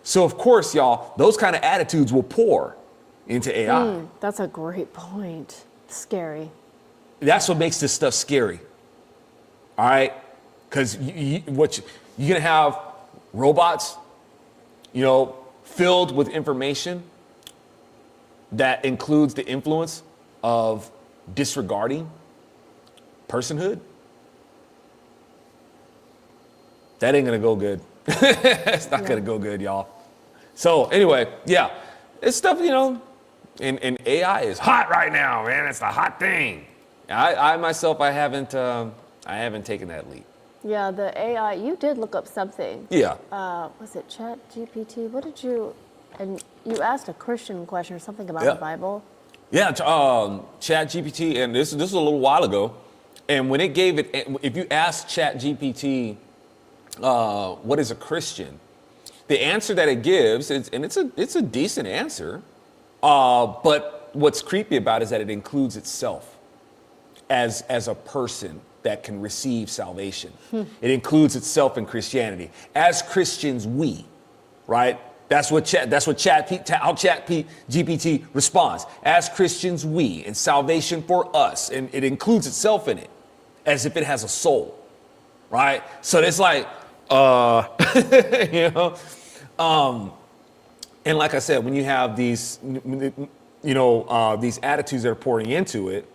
So of course, y'all, those kind of attitudes will pour into AI. That's a great point. Scary. That's what makes this stuff scary. All right? Because you're going to have robots, filled with information that includes the influence of disregarding personhood. That ain't going to go good. It's not going to go good, y'all. So anyway, yeah, it's stuff, and AI is hot right now, man. It's the hot thing. I myself, I haven't taken that leap. Yeah, the AI, you did look up something. Yeah. Was it Chat GPT? And you asked a Christian question or something about the Bible. Yeah, Chat GPT, and this was a little while ago. And when it gave it, if you ask Chat GPT, what is a Christian? The answer that it gives, it's a decent answer, but what's creepy about it is that it includes itself as a person that can receive salvation. It includes itself in Christianity. As Christians, right? That's how Chat GPT responds. As Christians, and salvation for us, and it includes itself in it, as if it has a soul, right? So it's like, And like I said, when you have these, these attitudes that are pouring into it,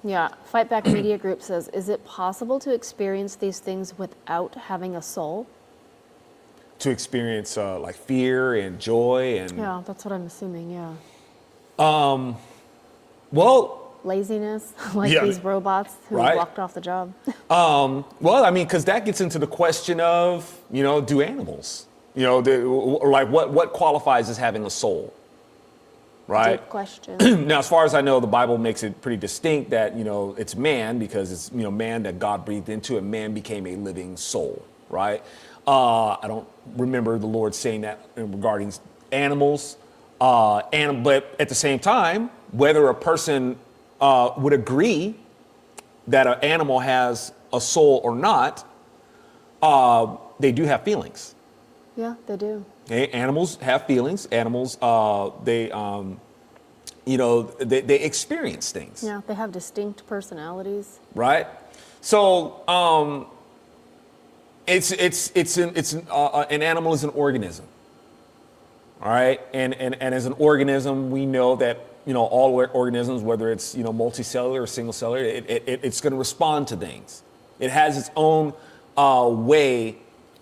Yeah, Fight Back Media Group says, is it possible to experience these things without having a soul? to experience like fear and joy and Yeah, that's what I'm assuming, yeah. well, Laziness, like Yeah. these robots who Right. walked off the job. well, I mean, because that gets into the question of, do animals, or like what qualifies as having a soul, right? Deep question. Now, as far as I know, the Bible makes it pretty distinct that, it's man because it's, man that God breathed into, and man became a living soul, right? I don't remember the Lord saying that regarding animals. But at the same time, whether a person would agree that an animal has a soul or not, they do have feelings. Yeah, they do. Okay? Animals have feelings. Animals, they experience things. Yeah, they have distinct personalities. Right? So an animal is an organism. All right, and as an organism, we know that all organisms, whether it's multicellular or single cellular, it's going to respond to things. It has its own way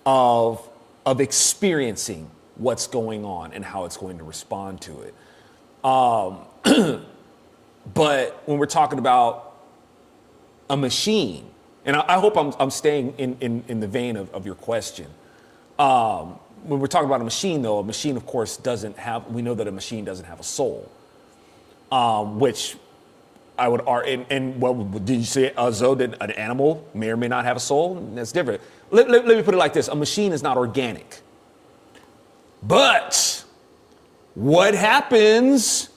of experiencing what's going on and how it's going to respond to it. But when we're talking about a machine, and I hope I'm staying in the vein of your question. When we're talking about a machine, though, a machine, of course, we know that a machine doesn't have a soul, which I would argue, did you say, Zoe, that an animal may or may not have a soul? That's different. Let me put it like this. A machine is not organic. But what happens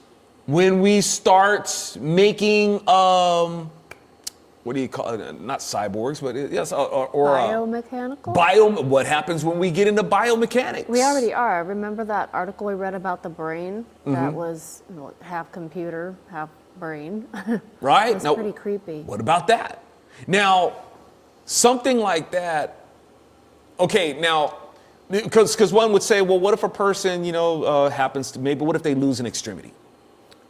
when we start making, what do you call it? Not cyborgs, but yes, or Biomechanical? What happens when we get into biomechanics? We already are. Remember that article we read about the brain Mm-hmm. that was half computer, half brain? Right? It was Now, pretty creepy. what about that? Now, something like that. Okay, now, because one would say, well, what if a person, happens to what if they lose an extremity?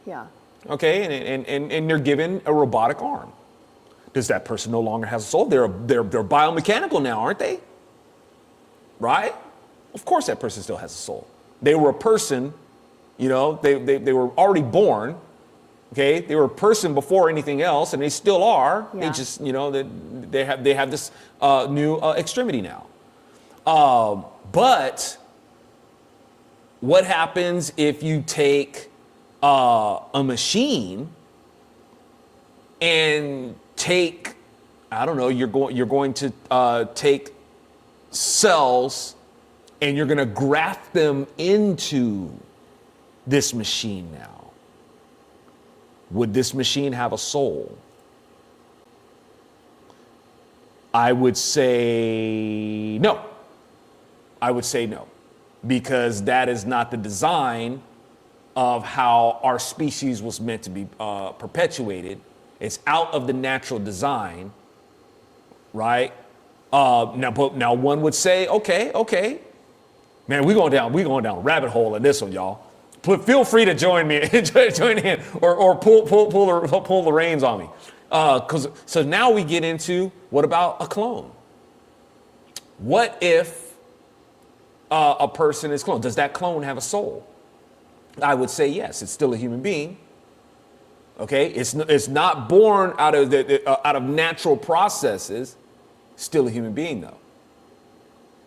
Yeah. Okay, and they're given a robotic arm. Does that person no longer have a soul? They're biomechanical now, aren't they? Right? Of course that person still has a soul. They were a person, they were already born. Okay, they were a person before anything else, and they still are. Yeah. They just, they have this new extremity now. But what happens if you take a machine and take, I don't know, you're going to take cells and you're going to graft them into this machine now? Would this machine have a soul? I would say no. I would say no, because that is not the design of how our species was meant to be perpetuated. It's out of the natural design, right? Now one would say, okay, man, we're going down a rabbit hole in this one, y'all. Feel free to join me, join in, or pull the reins on me, so now we get into, what about a clone? What if a person is cloned? Does that clone have a soul? I would say yes. It's still a human being. Okay, it's not born out of natural processes. Still a human being, though.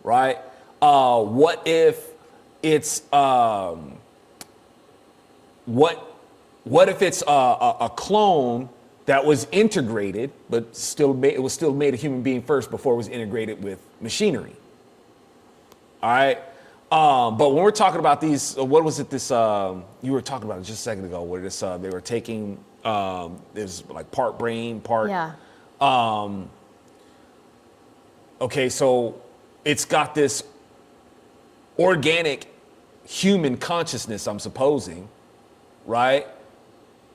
Right? What if it's what if it's a clone that was integrated, but it was still made a human being first before it was integrated with machinery? All right. But when we're talking about these, what was it? You were talking about it just a second ago, where they were taking there's like part brain, part. Yeah. Okay, so it's got this organic human consciousness, I'm supposing, right?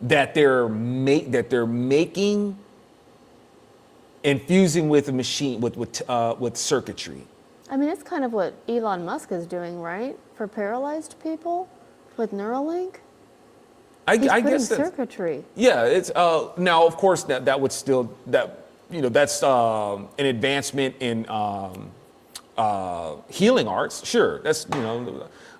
That they're making, infusing with a machine with circuitry. I mean, it's kind of what Elon Musk is doing, right? For paralyzed people with Neuralink. He's I putting guess that's, circuitry. yeah. It's now, of course, that would still that's an advancement in healing arts. Sure, that's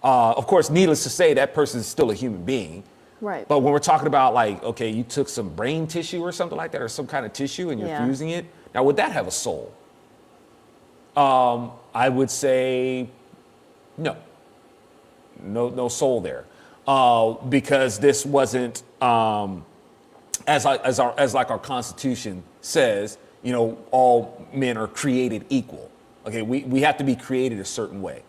of course, needless to say, that person is still a human being. Right. But when we're talking about like, okay, you took some brain tissue or something like that, or some kind of tissue, and you're Yeah. fusing it. Now, would that have a soul? I would say no. No soul there, because this wasn't as like our Constitution says. All men are created equal. Okay, we have to be created a certain way,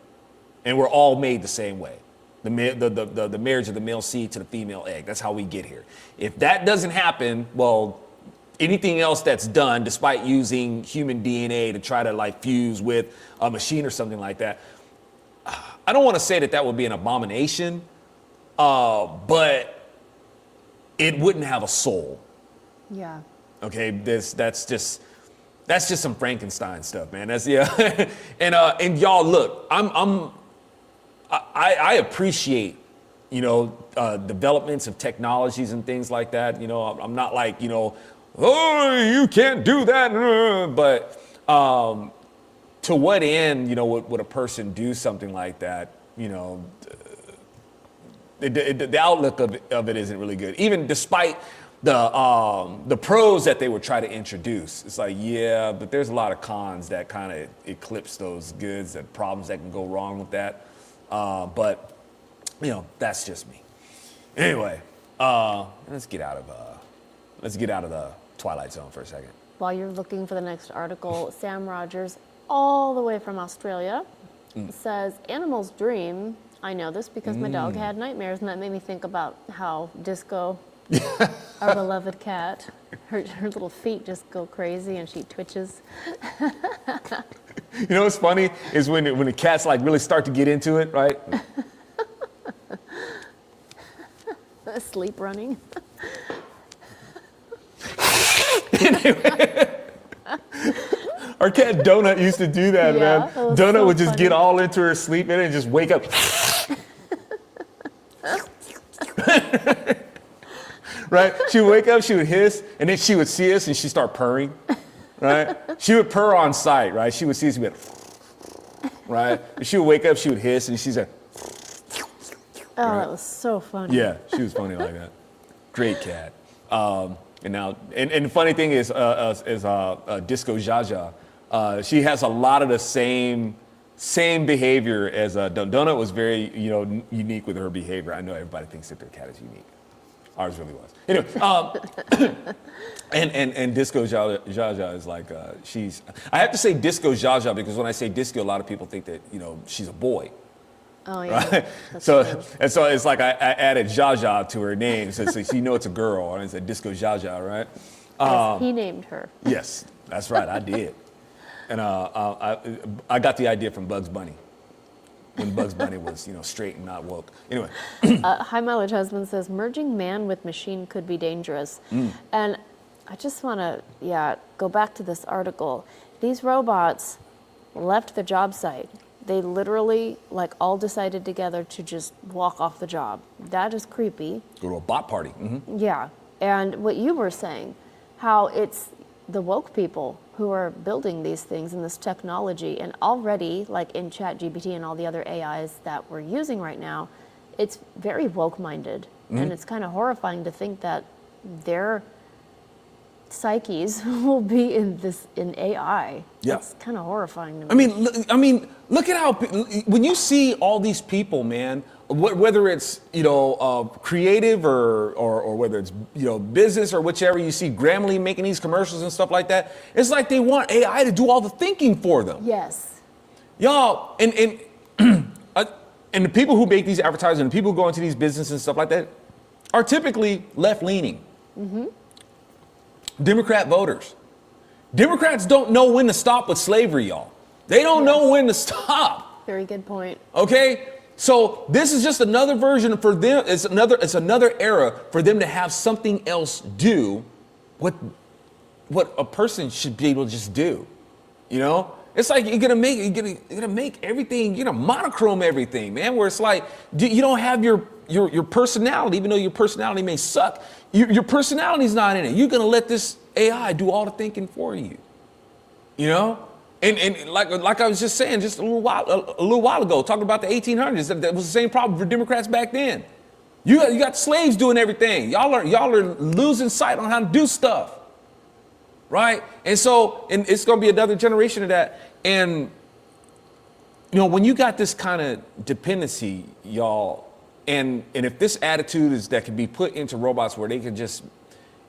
and we're all made the same way. The marriage of the male seed to the female egg. That's how we get here. If that doesn't happen, well, anything else that's done, despite using human DNA to try to like fuse with a machine or something like that, I don't want to say that would be an abomination, but it wouldn't have a soul. Yeah. Okay, that's just some Frankenstein stuff, man. That's and y'all look, I appreciate developments of technologies and things like that. I'm not like oh, you can't do that, but to what end, would a person do something like that? The outlook of it isn't really good, even despite the pros that they would try to introduce. It's like, yeah, but there's a lot of cons that kind of eclipse those goods and problems that can go wrong with that. But that's just me. Anyway, let's get out of the Twilight Zone for a second. While you're looking for the next article, Sam Rogers, all the way from Australia, says animals dream. I know this because my dog had nightmares, and that made me think about how Disco, our beloved cat, her little feet just go crazy and she twitches. What's funny is when the cats like really start to get into it, right? Sleep running. Our cat Donut used to do that, Yeah, man. that was Donut so would just funny. get all into her sleep and just wake up. Right? She would wake up, she would hiss, and then she would see us and she'd start purring. Right? She would purr on sight, right? She would see us and be like, right? She would wake up, she would hiss, and she's like, Oh, Right. that was so funny. yeah, she was funny like that. Great cat. And the funny thing is Disco Jaja, she has a lot of the same behavior as Donut was very unique with her behavior. I know everybody thinks that their cat is unique. Ours really was. Anyway, and Disco Jaja is like she's. I have to say Disco Jaja because when I say disco, a lot of people think that she's a boy. Oh, yeah. Right? That's So true. it's like I added Jaja to her name, so it's a girl, and it's a Disco Jaja, right? Yes, he named her. Yes, that's right, I did. And I got the idea from Bugs Bunny, when Bugs Bunny was straight and not woke. Anyway, High Mileage Husband says merging man with machine could be dangerous. And I just want to, go back to this article. These robots left the job site. They literally, all decided together to just walk off the job. That is creepy. go to a bot party. Yeah. And what you were saying, how it's the woke people who are building these things and this technology, and already, like in ChatGPT and all the other AIs that we're using right now, it's very woke-minded. And it's kind of horrifying to think that their psyches will be in AI. Yeah. It's kind of horrifying to me. I mean, look at how when you see all these people, man. Whether it's creative or whether it's business or whichever, you see Gremlin making these commercials and stuff like that. It's like they want AI to do all the thinking for them. Yes. Y'all, and and the people who make these advertisements and the people who go into these businesses and stuff like that are typically left-leaning. Democrat voters. Democrats don't know when to stop with slavery, y'all. They don't know when to stop. Very good point. Okay? So this is just another version for them. It's another era for them to have something else do what a person should be able to just do. And It's like you're gonna make everything, you're gonna monochrome everything, man. Where it's like you don't have your personality, even though your personality may suck. Your personality's not in it. You're gonna let this AI do all the thinking for you. You know? And like I was just saying just a little while ago, talking about the 1800s, that was the same problem for Democrats back then. You got slaves doing everything. Y'all are losing sight on how to do stuff. Right? And it's gonna be another generation of that. And you know, when you got this kind of dependency, y'all, and if this attitude is that can be put into robots where they can just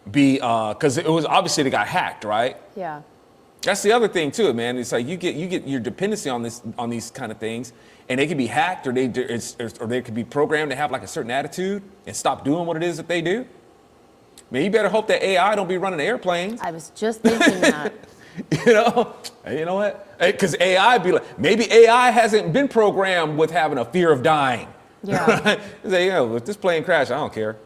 be because it was obviously they got hacked, right? Yeah. That's the other thing too, man. It's like you get your dependency on these kind of things, and they can be hacked, or they could be programmed to have like a certain attitude and stop doing what it is that they do. Man, you better hope that AI don't be running airplanes. I was just thinking that. You know what? Because AI be like, maybe AI hasn't been programmed with having a fear of dying. Yeah. Say, if this plane crashed, I don't care.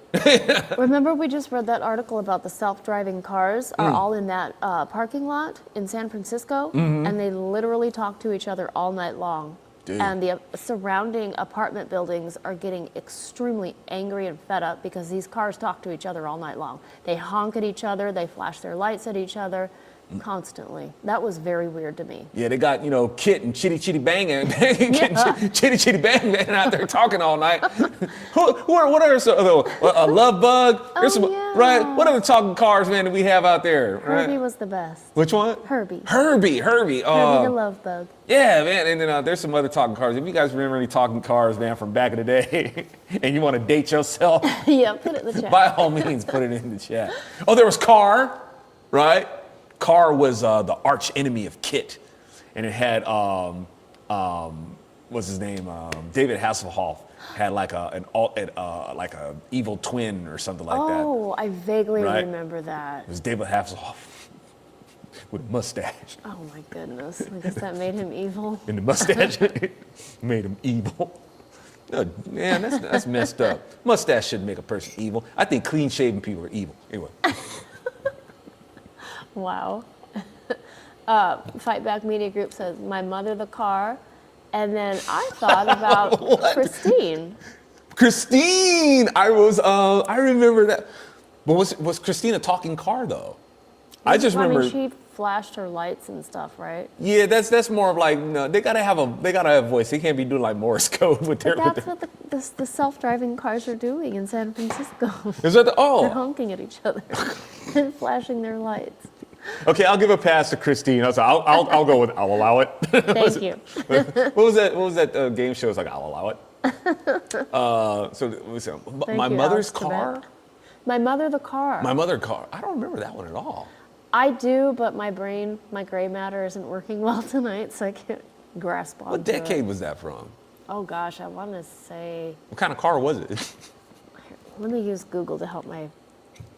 Remember we just read that article about the self-driving cars are all in that parking lot in San Francisco, and they literally talk to each other all night long. Dude. And the surrounding apartment buildings are getting extremely angry and fed up because these cars talk to each other all night long. They honk at each other, they flash their lights at each other constantly. That was very weird to me. Yeah, they got, Kit and Chitty Chitty Bang Chitty Chitty Bang out there talking all night. What are some, a Love Bug? Yeah. Right? What other talking cars, man, that we have out there? Herbie right? was the best. Which one? Herbie. Herbie. Herbie the Love Bug. Yeah, man, and then there's some other talking cars. If you guys remember any talking cars, man, from back in the day, and you want to date yourself, Yeah, put it in the chat. by all means, put it in the chat. Oh, there was Car, right? Car was the arch enemy of Kit, and it had what's his name? David Hasselhoff had like a evil twin or something like that. Oh, I vaguely Right? remember that. It was David Hasselhoff with a mustache, Oh my goodness. I guess that made him evil. and the mustache made him evil. Oh, man, that's messed up. Mustache shouldn't make a person evil. I think clean-shaven people are evil. Anyway. Wow. Fight Back Media Group says, my mother the car. And then I thought about Christine. Christine, I remember that. But was Christine a talking car though? I just remember. She flashed her lights and stuff, right? Yeah, that's more of like, they gotta have a voice. They can't be doing like Morse code with their. But that's what the self-driving cars are doing in San Francisco. Is that They're oh? honking at each other and flashing their lights. Okay, I'll give a pass to Christine. I'll go with I'll allow it. Thank you. What was that game show? It's like I'll allow it. My you, mother's Alex car. Trebek. My mother the car. My mother car. I don't remember that one at all. I do, but my brain, my gray matter isn't working well tonight, so I can't grasp onto What decade it. was that from? Oh gosh, I want to say. What kind of car was it? Let me use Google to help my.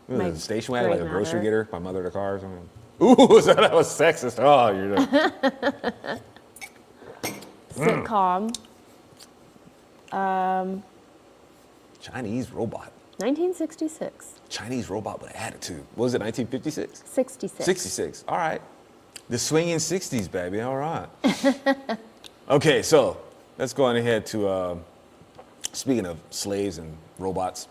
Was it a station wagon, gray like a grocery matter. getter? My mother the car or something? Ooh, that was sexist. Oh, you're Sitcom. Chinese robot. 1966. Chinese robot with attitude. What was it, 1956? 66. 66. All right. The swinging 60s, baby. All right. Okay, so let's go on ahead to, speaking of slaves and robots,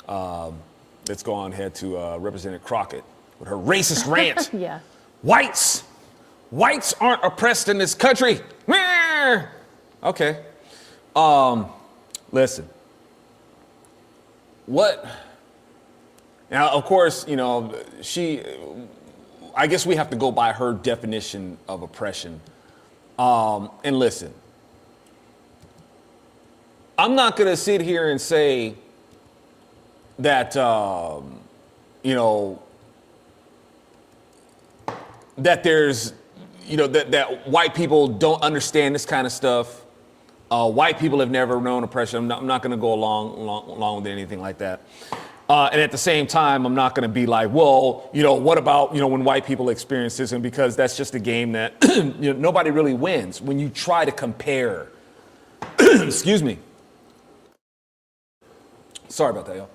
let's go on ahead to Representative Crockett with her racist rant. Yeah. Whites aren't oppressed in this country. Meh. Okay. Listen. What? Now, of course, I guess we have to go by her definition of oppression. And listen, I'm not going to sit here and say that, that there's, that white people don't understand this kind of stuff. White people have never known oppression. I'm not going to go along with anything like that. And at the same time, I'm not going to be like, well, what about, when white people experience this? And because that's just a game that nobody really wins when you try to compare. Excuse me. Sorry about that, y'all.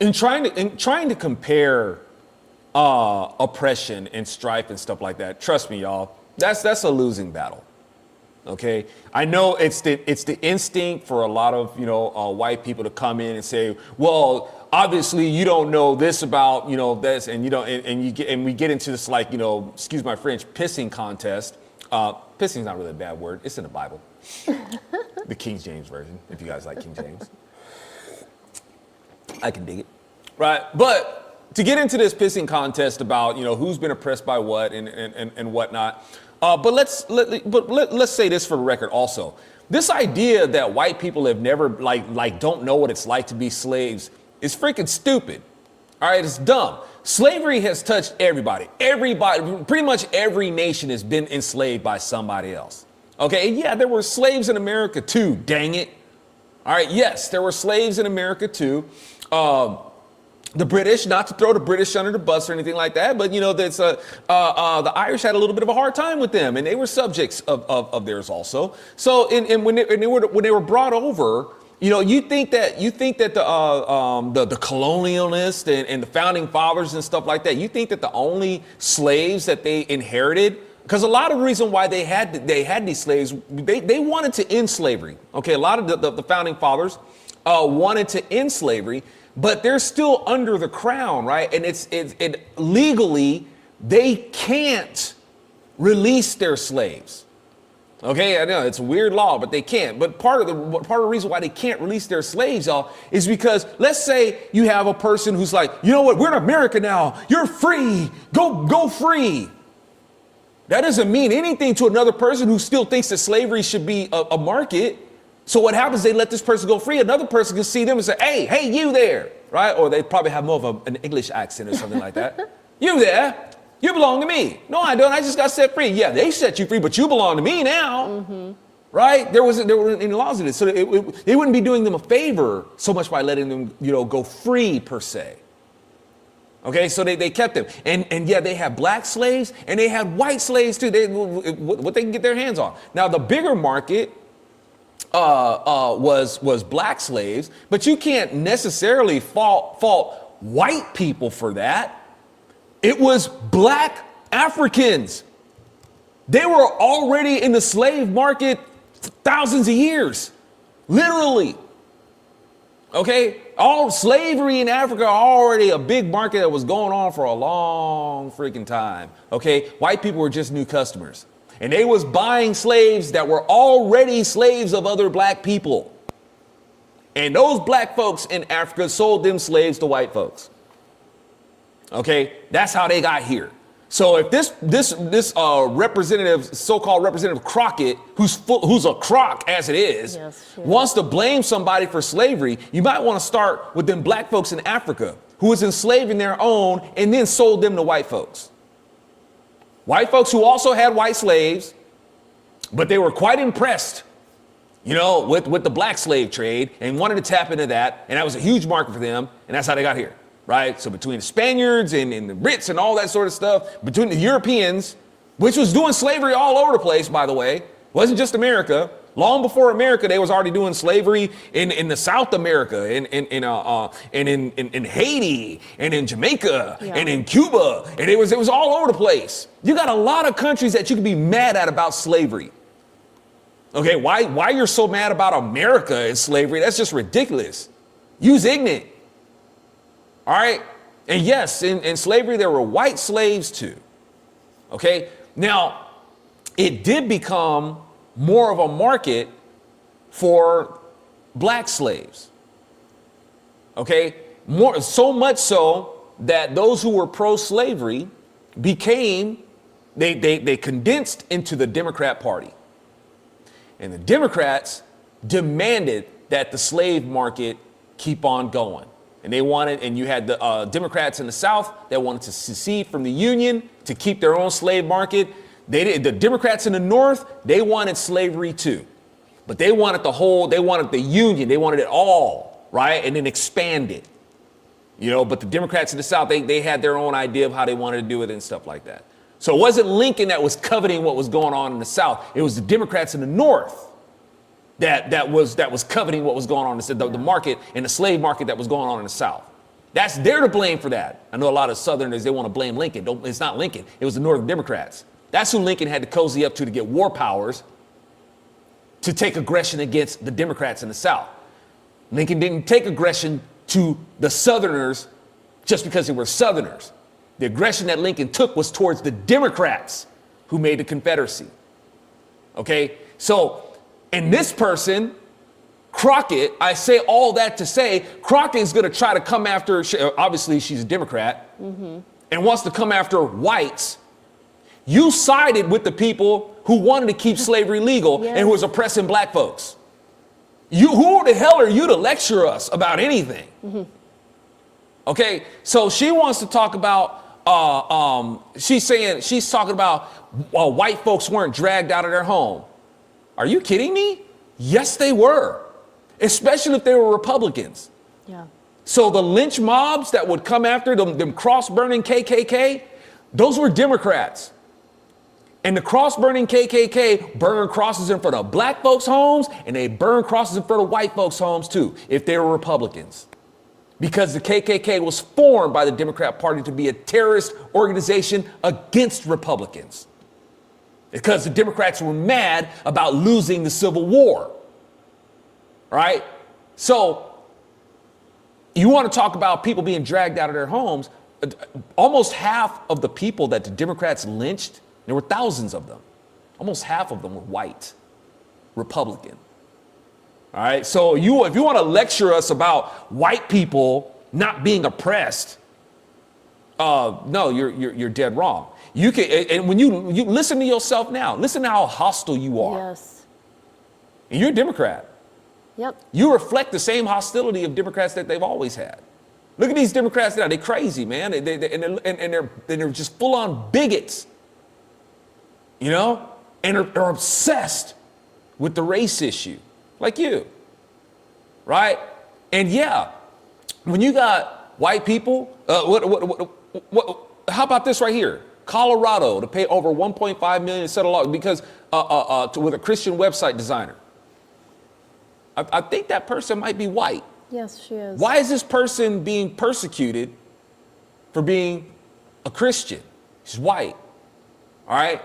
In trying to compare oppression and strife and stuff like that, trust me, y'all, That's a losing battle. Okay, I know it's the instinct for a lot of white people to come in and say, well, obviously you don't know this about this, and we get into this like excuse my French, pissing contest. Pissing's not really a bad word. It's in the Bible, the King James version. If you guys like King James, I can dig it, right? But to get into this pissing contest about who's been oppressed by what and whatnot. But let's say this for the record also. This idea that white people have never don't know what it's like to be slaves is freaking stupid. All right, it's dumb. Slavery has touched everybody. Everybody, pretty much every nation has been enslaved by somebody else. Okay, and yeah, there were slaves in America too, dang it. All right, yes, there were slaves in America too. The British, not to throw the British under the bus or anything like that, but that's the Irish had a little bit of a hard time with them, and they were subjects of theirs also. So, when they were brought over, you think that the colonialists and the founding fathers and stuff like that, you think that the only slaves that they inherited, because a lot of the reason why they had these slaves, they wanted to end slavery. Okay, a lot of the founding fathers wanted to end slavery. But they're still under the crown, right? And it's legally, they can't release their slaves. Okay, I know it's a weird law, but they can't. But part of the reason why they can't release their slaves, y'all, is because let's say you have a person who's like, you know what, we're in America now. You're free. Go free. That doesn't mean anything to another person who still thinks that slavery should be a market. So what happens, they let this person go free. Another person can see them and say, hey, you there, right? Or they probably have more of an English accent or something like that. You there, you belong to me. No, I don't, I just got set free. Yeah, they set you free, but you belong to me now, right? There weren't any laws in it. So they wouldn't be doing them a favor so much by letting them, go free per se. Okay, so they kept them. And yeah, they had black slaves and they had white slaves too. What they can get their hands on. Now, the bigger market was black slaves, but you can't necessarily fault white people for that. It was black Africans. They were already in the slave market thousands of years, literally. Okay, all slavery in Africa already a big market that was going on for a long freaking time. Okay, white people were just new customers. And they was buying slaves that were already slaves of other black people. And those black folks in Africa sold them slaves to white folks. Okay, that's how they got here. So if this representative, so-called Representative Crockett, who's a crock as it is, wants to blame somebody for slavery, you might want to start with them black folks in Africa who was enslaving their own and then sold them to white folks. White folks who also had white slaves, but they were quite impressed, with the black slave trade and wanted to tap into that. And that was a huge market for them. And that's how they got here, right? So between the Spaniards and the Brits and all that sort of stuff, between the Europeans, which was doing slavery all over the place, by the way, wasn't just America. Long before America, they was already doing slavery in the South America, in Haiti, and in Jamaica, and in Cuba, and it was all over the place. You got a lot of countries that you can be mad at about slavery. Okay, why you're so mad about America and slavery? That's just ridiculous. You's ignorant. All right, and yes, in slavery there were white slaves too. Okay, now it did become more of a market for black slaves. Okay, so much so that those who were pro-slavery became, they condensed into the Democrat Party. And the Democrats demanded that the slave market keep on going. And they wanted, and you had the Democrats in the South that wanted to secede from the Union to keep their own slave market. The Democrats in the North, they wanted slavery too. But they wanted they wanted the Union, they wanted it all, right? And then expand it. But the Democrats in the South, they had their own idea of how they wanted to do it and stuff like that. So it wasn't Lincoln that was coveting what was going on in the South. It was the Democrats in the North that was coveting what was going on in the market and the slave market that was going on in the South. They're to blame for that. I know a lot of Southerners, they want to blame Lincoln. It's not Lincoln. It was the Northern Democrats That's who Lincoln had to cozy up to get war powers to take aggression against the Democrats in the South. Lincoln didn't take aggression to the Southerners just because they were Southerners. The aggression that Lincoln took was towards the Democrats who made the Confederacy. Okay, so, and this person, Crockett, I say all that to say, Crockett is going to try to come after, obviously she's a Democrat, and wants to come after whites. You sided with the people who wanted to keep slavery legal and who was oppressing black folks. Who the hell are you to lecture us about anything? Okay, so she wants to talk about, she's talking about white folks weren't dragged out of their home. Are you kidding me? Yes, they were, especially if they were Republicans. Yeah. So the lynch mobs that would come after them cross-burning KKK, those were Democrats. And the cross-burning KKK burned crosses in front of black folks' homes, and they burned crosses in front of white folks' homes too, if they were Republicans. Because the KKK was formed by the Democrat Party to be a terrorist organization against Republicans. Because the Democrats were mad about losing the Civil War. All right? So you want to talk about people being dragged out of their homes. Almost half of the people that the Democrats lynched, there were thousands of them. Almost half of them were white, Republican. All right, so if you want to lecture us about white people not being oppressed, no, you're dead wrong. You can, and when you listen to yourself now, listen to how hostile you are. Yes. And you're a Democrat. Yep. You reflect the same hostility of Democrats that they've always had. Look at these Democrats now; they're crazy, man. They're just full-on bigots. You know, and are obsessed with the race issue. Like you, right? And yeah, when you got white people, how about this right here? Colorado to pay over 1.5 million to settle law because with a Christian website designer. I think that person might be white. Yes, she is. Why is this person being persecuted for being a Christian? She's white. All right.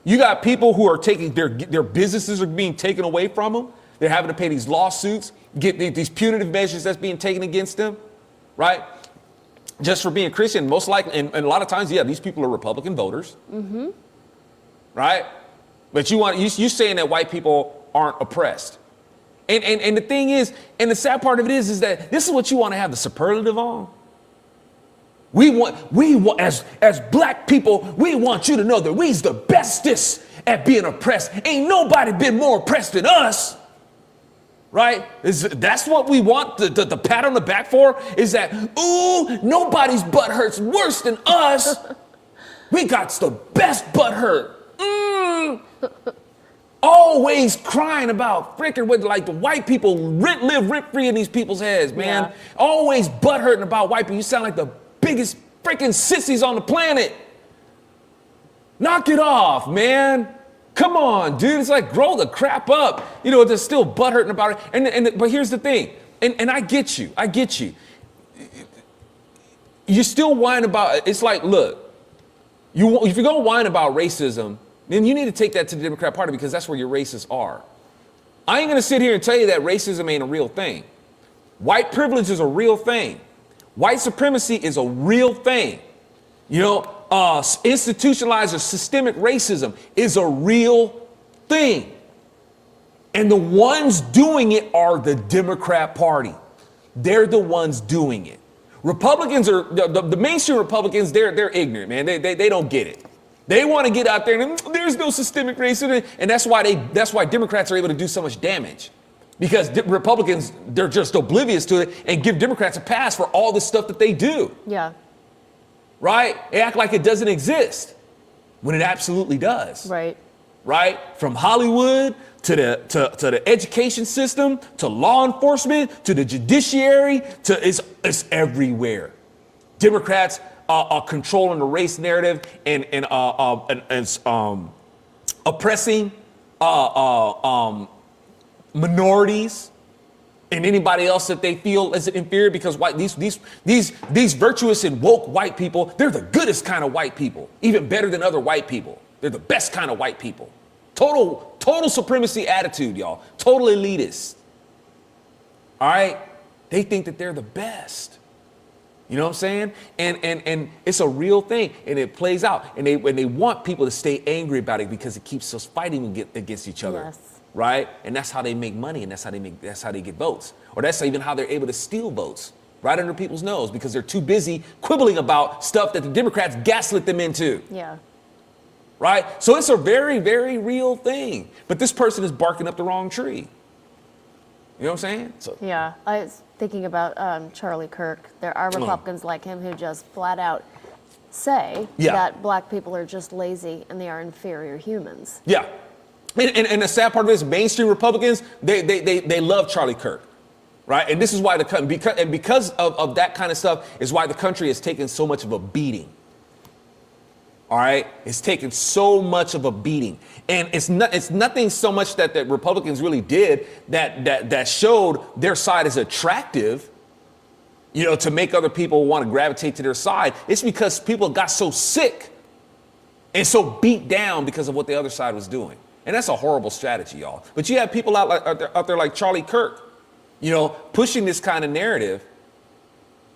You got people who are taking their businesses are being taken away from them. They're having to pay these lawsuits, get these punitive measures that's being taken against them, right? Just for being Christian, most likely, and a lot of times, yeah, these people are Republican voters, right? But you're saying that white people aren't oppressed, and the thing is, and the sad part of it is that this is what you want to have the superlative on. We want as black people, we want you to know that we's the bestest at being oppressed. Ain't nobody been more oppressed than us. Right? That's what we want the pat on the back for, is that, ooh, nobody's butt hurts worse than us. We got the best butt hurt. Always crying about freaking what, like, the white people live rent free in these people's heads, man. Yeah. Always butt hurting about white people. You sound like the biggest freaking sissies on the planet. Knock it off, man. Come on, dude. It's like, grow the crap up. You know, they're still butthurting about it. But here's the thing. And I get you. You still whine about it. It's like, look, if you're going to whine about racism, then you need to take that to the Democrat Party because that's where your racists are. I ain't going to sit here and tell you that racism ain't a real thing. White privilege is a real thing. White supremacy is a real thing. You know, institutionalized or systemic racism is a real thing. And the ones doing it are the Democrat Party. They're the ones doing it. Republicans are, the mainstream Republicans, they're ignorant, man. They don't get it. They want to get out there and there's no systemic racism. And that's why Democrats are able to do so much damage. Because Republicans, they're just oblivious to it and give Democrats a pass for all the stuff that they do. Yeah. Right? They act like it doesn't exist when it absolutely does. Right. Right? From Hollywood to the education system, to law enforcement, to the judiciary, it's everywhere. Democrats are controlling the race narrative and oppressing minorities and anybody else that they feel is inferior because these virtuous and woke white people, they're the goodest kind of white people, even better than other white people. They're the best kind of white people. Total supremacy attitude, y'all. Total elitist. All right? They think that they're the best. You know what I'm saying? And it's a real thing, and it plays out. And they want people to stay angry about it because it keeps us fighting against each other. Yes. Right? And that's how they make money, and that's how they get votes. Or that's even how they're able to steal votes right under people's nose because they're too busy quibbling about stuff that the Democrats gaslit them into. Yeah. Right? So it's a very, very real thing. But this person is barking up the wrong tree. You know what I'm saying? So, Yeah, I was thinking about Charlie Kirk. There are Republicans like him who just flat out say that black people are just lazy and they are inferior humans. Yeah. And the sad part of it is mainstream Republicans, they love Charlie Kirk. Right? And this is why because of that kind of stuff is why the country has taken so much of a beating. All right, it's taken so much of a beating, and it's nothing so much that the Republicans really did that showed their side as attractive, you know, to make other people want to gravitate to their side. It's because people got so sick and so beat down because of what the other side was doing, and that's a horrible strategy, y'all. But you have people out there like Charlie Kirk, you know, pushing this kind of narrative,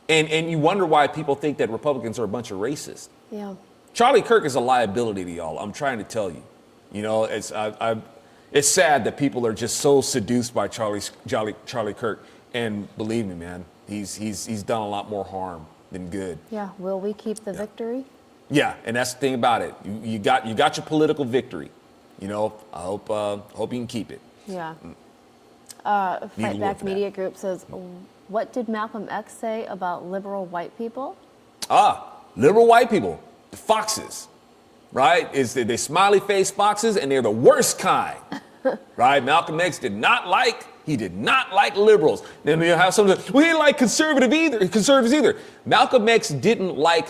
and you wonder why people think that Republicans are a bunch of racists. Yeah. Charlie Kirk is a liability to y'all. I'm trying to tell you. You know, it's sad that people are just so seduced by Charlie Kirk. And believe me, man, he's done a lot more harm than good. Yeah. Will we keep the victory? Yeah, and that's the thing about it. You got your political victory. You know, I hope you can keep it. Yeah. Fight Back Media Group says, what did Malcolm X say about liberal white people? Liberal white people. The foxes, right? They smiley face foxes, and they're the worst kind, right? Malcolm X did not like liberals. Then you have some, we didn't like conservatives either. Malcolm X didn't like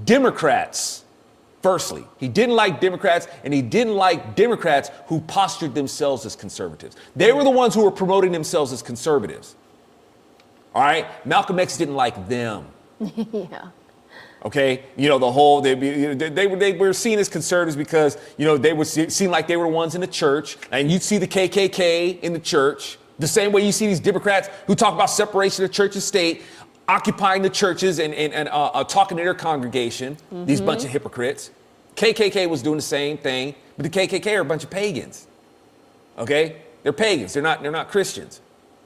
Democrats. Firstly, he didn't like Democrats, and he didn't like Democrats who postured themselves as conservatives. They were the ones who were promoting themselves as conservatives. All right? Malcolm X didn't like them. Yeah. Okay, you know, the whole, they were seen as conservatives because, you know, they were seen like they were the ones in the church, and you'd see the KKK in the church, the same way you see these Democrats who talk about separation of church and state, occupying the churches and talking to their congregation, these bunch of hypocrites. KKK was doing the same thing, but the KKK are a bunch of pagans. Okay, they're pagans, they're not Christians,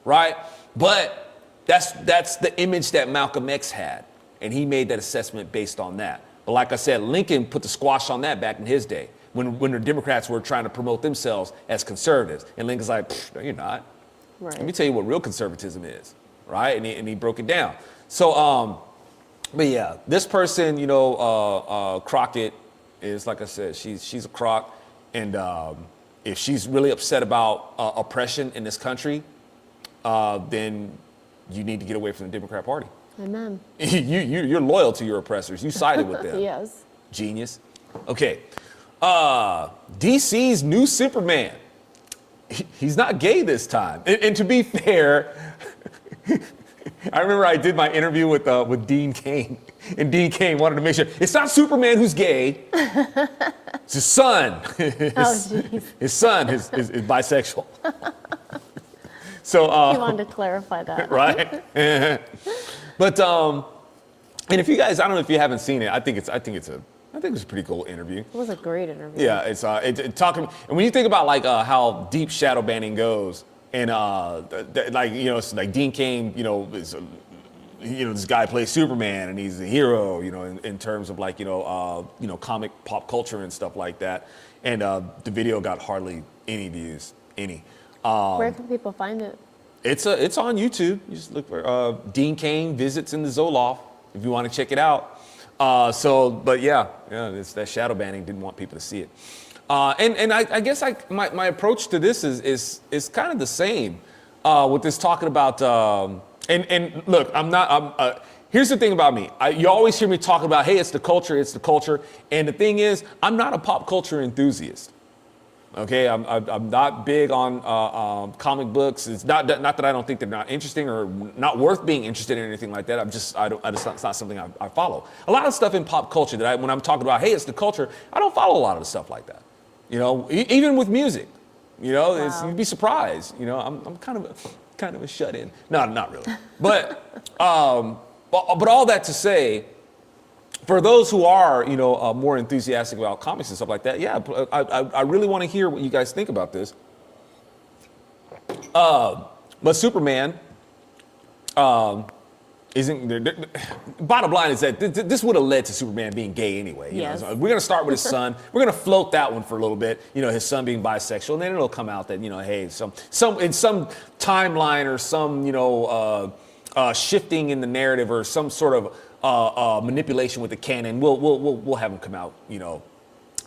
right? But that's the image that Malcolm X had. And he made that assessment based on that. But like I said, Lincoln put the squash on that back in his day when the Democrats were trying to promote themselves as conservatives. And Lincoln's like, no, you're not. Right. Let me tell you what real conservatism is, right? And he broke it down. So, but yeah, this person, you know, Crockett is, like I said, she's a crock. And if she's really upset about oppression in this country, then you need to get away from the Democrat Party. Amen. You're loyal to your oppressors. You sided with them. Yes. Genius. Okay. DC's new Superman. He's not gay this time. And to be fair, I remember I did my interview with Dean Cain. And Dean Cain wanted to make sure it's not Superman who's gay. It's his son. His son is bisexual. So He wanted to clarify that. Right? But and if you guys, I don't know if you haven't seen it, I think it's a pretty cool interview. It was a great interview. Yeah, it's talking, and when you think about like how deep shadow banning goes, and like, you know, it's like Dean Cain, you know, is this guy plays Superman and he's a hero, you know, in terms of like, you know, comic pop culture and stuff like that, and the video got hardly any views, any. Where can people find it? It's on YouTube. You just look for Dean Cain visits in the Loft if you want to check it out. But yeah, it's that shadow banning, didn't want people to see it. And I guess my approach to this is kind of the same with this talking about and look, here's the thing about me. You always hear me talking about, hey, it's the culture. And the thing is, I'm not a pop culture enthusiast. Okay, I'm not big on comic books. It's not that I don't think they're not interesting or not worth being interested in or anything like that. It's not something I follow. A lot of stuff in pop culture that when I'm talking about, hey, it's the culture, I don't follow a lot of the stuff like that. You know, even with music, you know, Wow. you'd be surprised. You know, I'm kind of a shut in. No, not really. But all that to say, for those who are, you know, more enthusiastic about comics and stuff like that, yeah, I really want to hear what you guys think about this. But Superman isn't. Bottom line is that this would have led to Superman being gay anyway. You Yes. know? So we're gonna start with his son. We're gonna float that one for a little bit. You know, his son being bisexual, and then it'll come out that, you know, hey, some in some timeline or some, you know, shifting in the narrative or some sort of manipulation with the canon, we'll have him come out, you know,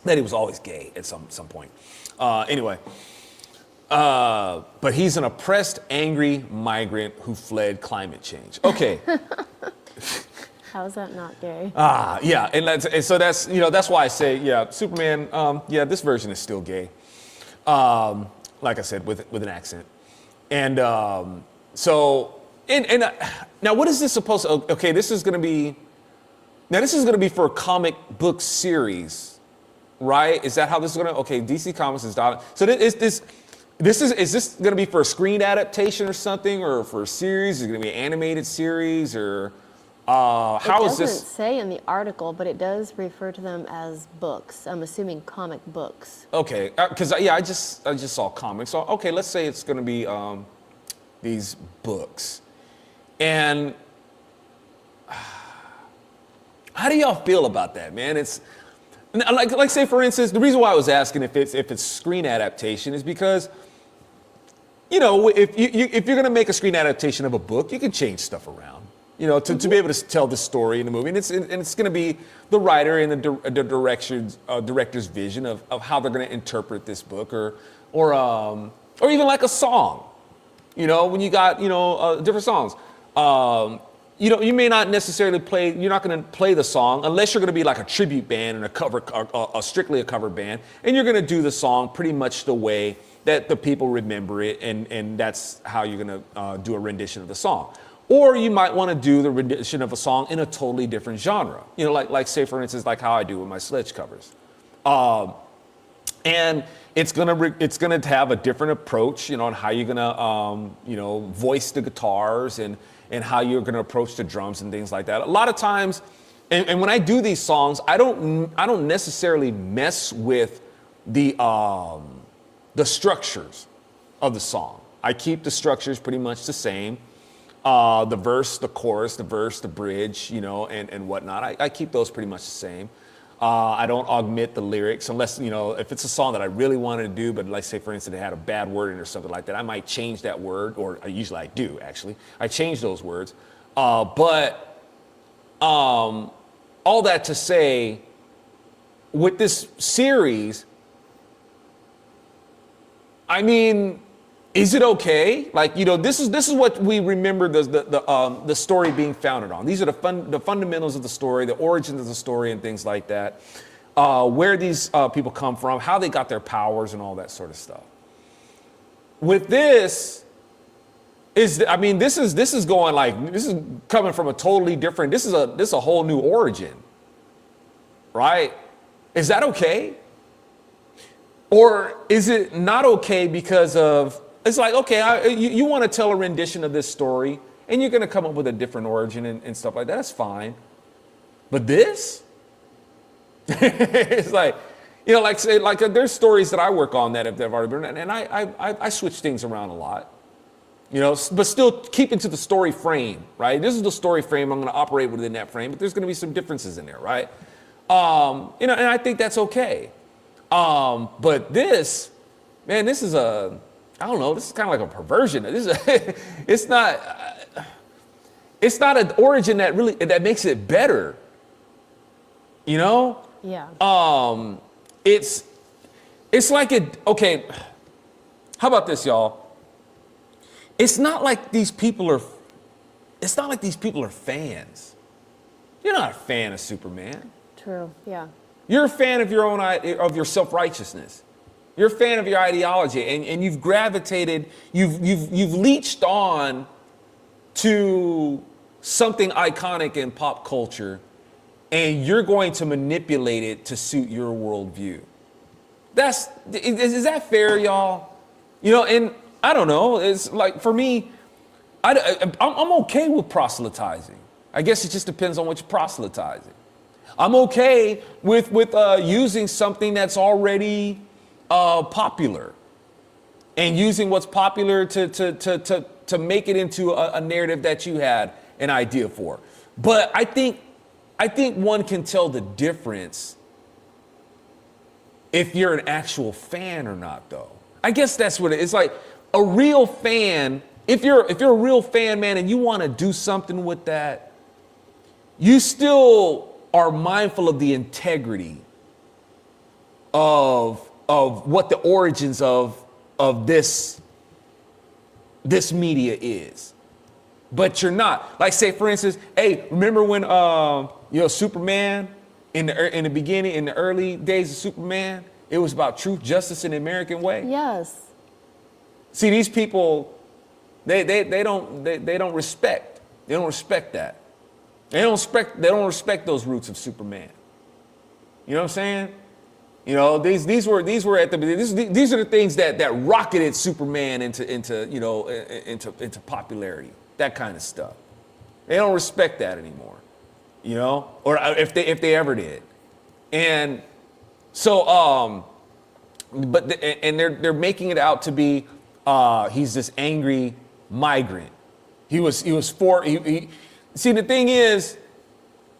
that he was always gay at some point. Anyway, but he's an oppressed, angry migrant who fled climate change. Okay. How is that not gay? Yeah, and so that's, you know, that's why I say, yeah, Superman, yeah, this version is still gay. Like I said, with an accent. And so. And now, what is this supposed to? Okay, this is going to be for a comic book series, right? Is that how this is going to? Okay, DC Comics is done. So is this going to be for a screen adaptation or something, or for a series? Is it going to be an animated series, or how is this? It doesn't say in the article, but it does refer to them as books. I'm assuming comic books. Okay, because I just saw comics. So okay, let's say it's going to be these books. And how do y'all feel about that, man? It's like say for instance, the reason why I was asking if it's screen adaptation is because, you know, if you're gonna make a screen adaptation of a book, you can change stuff around, you know, to be able to tell the story in the movie, and it's gonna be the writer and the director's vision of how they're gonna interpret this book, or even like a song, you know, when you got, you know, different songs. You know, you may not necessarily you're not going to play the song unless you're going to be like a tribute band and strictly a cover band. And you're going to do the song pretty much the way that the people remember it. And that's how you're going to do a rendition of the song. Or you might want to do the rendition of a song in a totally different genre. You know, like say, for instance, like how I do with my Sledge covers. And it's gonna have a different approach, you know, on how you're gonna, you know, voice the guitars and how you're gonna approach the drums and things like that. A lot of times, and when I do these songs, I don't necessarily mess with the structures of the song. I keep the structures pretty much the same. The verse, the chorus, the verse, the bridge, you know, and whatnot. I keep those pretty much the same. I don't augment the lyrics unless, you know, if it's a song that I really wanted to do, but like say, for instance, it had a bad word in it or something like that, I might change that word, or usually I do, actually. I change those words. But all that to say, with this series, I mean, is it okay? Like, you know, this is what we remember the story being founded on. These are the fundamentals of the story, the origins of the story, and things like that. Where these people come from, how they got their powers, and all that sort of stuff. With this, this is going like, this is coming from a totally different. This is a whole new origin, right? Is that okay? Or is it not okay because of? It's like, okay, you want to tell a rendition of this story, and you're going to come up with a different origin and stuff like that. That's fine. But this? It's like, you know, like there's stories that I work on that have already been, and I switch things around a lot. You know, but still keeping to the story frame, right? This is the story frame. I'm going to operate within that frame, but there's going to be some differences in there, right? You know, and I think that's okay. But this, man, this is I don't know. This is kind of like a perversion. It's not an origin that makes it better. You know? Yeah. It's like okay. How about this, y'all? It's not like these people are fans. You're not a fan of Superman. True. Yeah. You're a fan of your own of your self-righteousness. You're a fan of your ideology, and you've gravitated, you've leached on to something iconic in pop culture, and you're going to manipulate it to suit your worldview. Is that fair, y'all? You know, and I don't know. It's like, for me, I'm okay with proselytizing. I guess it just depends on what you're proselytizing. I'm okay with using something that's already popular, and using what's popular to make it into a narrative that you had an idea for. But I think one can tell the difference if you're an actual fan or not, though. I guess that's what it is. Like a real fan. If you're a real fan, man, and you want to do something with that, you still are mindful of the integrity of what the origins of this media is. But you're not. Like, say, for instance, hey, remember when Superman in the beginning, in the early days of Superman, it was about truth, justice, and the American way? Yes. See, these people, they don't respect. They don't respect that. They don't respect those roots of Superman. You know what I'm saying? You know, these were at the these are the things that rocketed Superman into popularity. That kind of stuff. They don't respect that anymore. You know, or if they ever did. And so they're making it out to be he's this angry migrant. See, the thing is,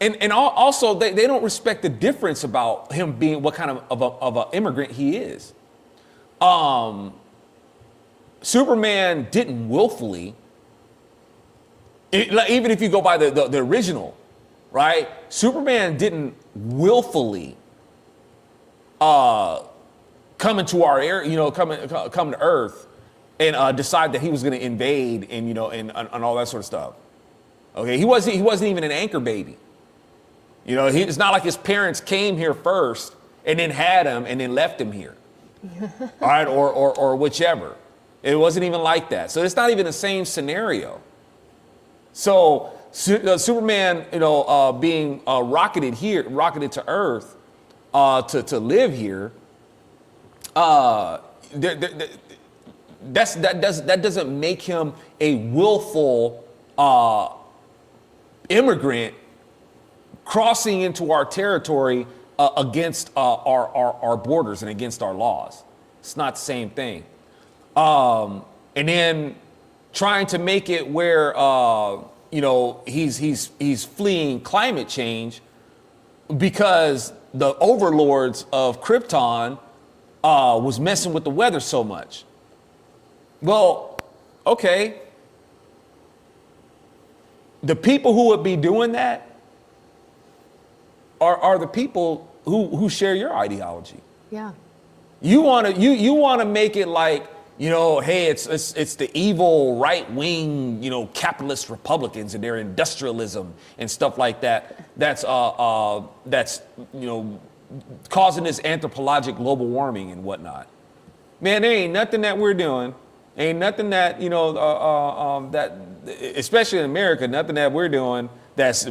and also they don't respect the difference about him being what kind of an immigrant he is. Superman didn't willfully, even if you go by the original, right? Superman didn't willfully come into our area, come to Earth and decide that he was going to invade and all that sort of stuff. Okay, he wasn't even an anchor baby. It's not like his parents came here first and then had him and then left him here. All right, or whichever. It wasn't even like that. So it's not even the same scenario. So Superman, being rocketed to Earth to live here, that doesn't make him a willful immigrant crossing into our territory against our borders and against our laws. It's not the same thing. And then trying to make it where he's fleeing climate change because the overlords of Krypton was messing with the weather so much. Well, okay. The people who would be doing that are the people who share your ideology. Yeah. You want to make it like, hey, it's the evil right wing, capitalist Republicans and their industrialism and stuff like that. That's causing this anthropologic global warming and whatnot. Man, there ain't nothing that we're doing. Ain't nothing that that, especially in America, nothing that we're doing that's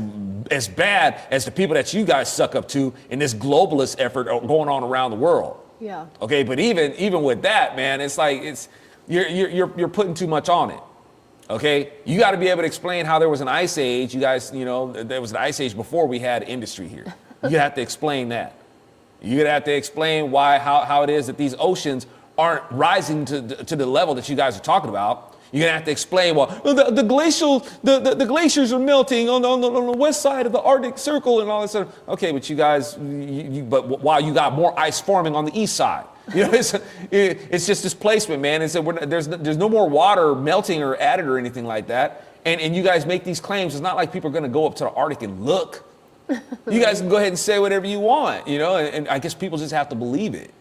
as bad as the people that you guys suck up to in this globalist effort going on around the world. Yeah. Okay, but even with that, man, it's like you're putting too much on it. Okay, you got to be able to explain how there was an ice age. You guys, there was an ice age before we had industry here. You have to explain that. You're gonna have to explain how it is that these oceans aren't rising to the level that you guys are talking about. You're gonna have to explain, well, the glaciers are melting on the west side of the Arctic Circle and all that stuff. Okay, but you guys, but while you got more ice forming on the east side, it's just displacement, man. And so there's no more water melting or added or anything like that. And you guys make these claims. It's not like people are gonna go up to the Arctic and look. You guys can go ahead and say whatever you want, and I guess people just have to believe it.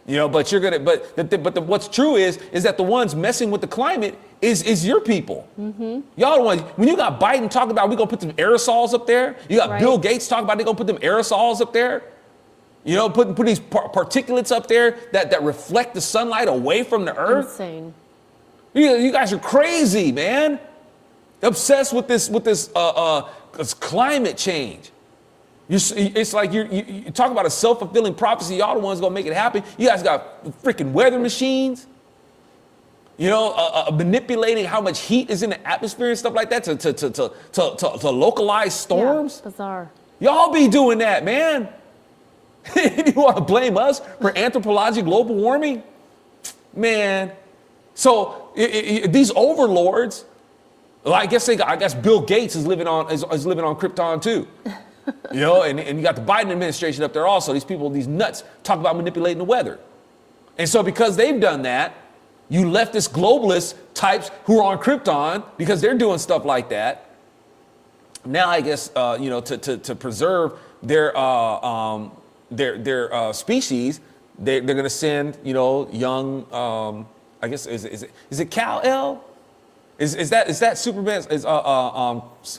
But you're gonna. But what's true is that the ones messing with the climate is your people. Mm-hmm. Y'all the ones. When you got Biden talking about we gonna put them aerosols up there, you got Bill Gates talking about they gonna put them aerosols up there. You know, put these particulates up there that reflect the sunlight away from the earth. Insane. You guys are crazy, man. Obsessed with this climate change. It's like you talk about a self-fulfilling prophecy. Y'all the ones gonna make it happen. You guys got freaking weather machines. You know, manipulating how much heat is in the atmosphere and stuff like that to localize storms. Yeah, bizarre. Y'all be doing that, man. You want to blame us for anthropological global warming, man? So these overlords, well, I guess Bill Gates is living on Krypton too. You know, and you got the Biden administration up there also. These people, these nuts, talk about manipulating the weather. And so because they've done that, you leftist globalist types who are on Krypton because they're doing stuff like that. Now I guess you know, to preserve their species, they're going to send, you know, young I guess is it Kal-El? Is that Superman? Is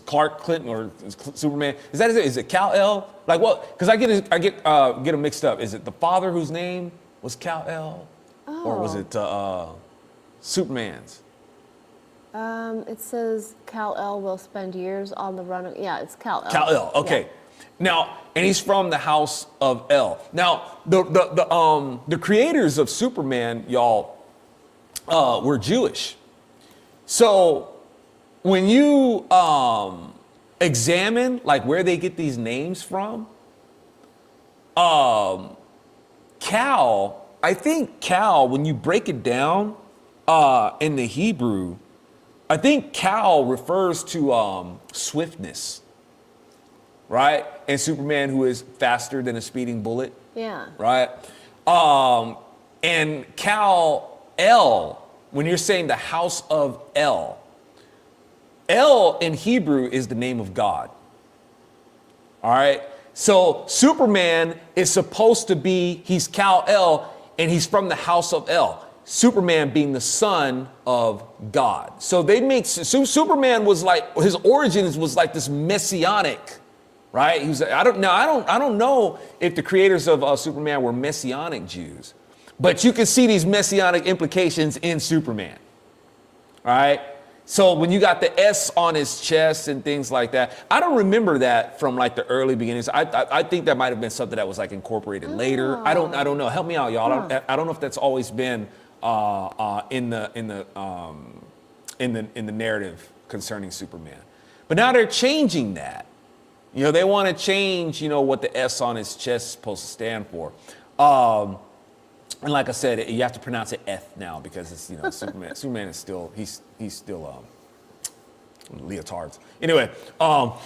Clark Clinton or Superman? Is it Kal-El? Like what? Because I get them mixed up. Is it the father whose name was Kal-El, or was it Superman's? It says Kal-El will spend years on the run. Yeah, it's Kal-El. Kal-El. Okay. Yeah. Now, and he's from the house of El. Now, the creators of Superman, y'all, were Jewish. So when you examine like where they get these names from, Kal, I think Kal, when you break it down in the Hebrew, I think Kal refers to swiftness, right? And Superman, who is faster than a speeding bullet. Yeah. Right? And Kal-El, when you're saying the house of El, El in Hebrew is the name of God. All right? So Superman is supposed to be, he's Kal-El, and he's from the house of El. Superman being the son of God. So they make, Superman was like, his origins was like this messianic, right? He was, I don't know if the creators of Superman were messianic Jews, but you can see these messianic implications in Superman. All right. So when you got the S on his chest and things like that, I don't remember that from like the early beginnings. I think that might have been something that was like incorporated later. I don't know. Help me out, y'all. I don't know if that's always been in the narrative concerning Superman. But now they're changing that. You know, they want to change, you know, what the S on his chest is supposed to stand for. And like I said, you have to pronounce it Eth now because it's, you know, Superman. Superman is still, he's still leotards. Anyway, but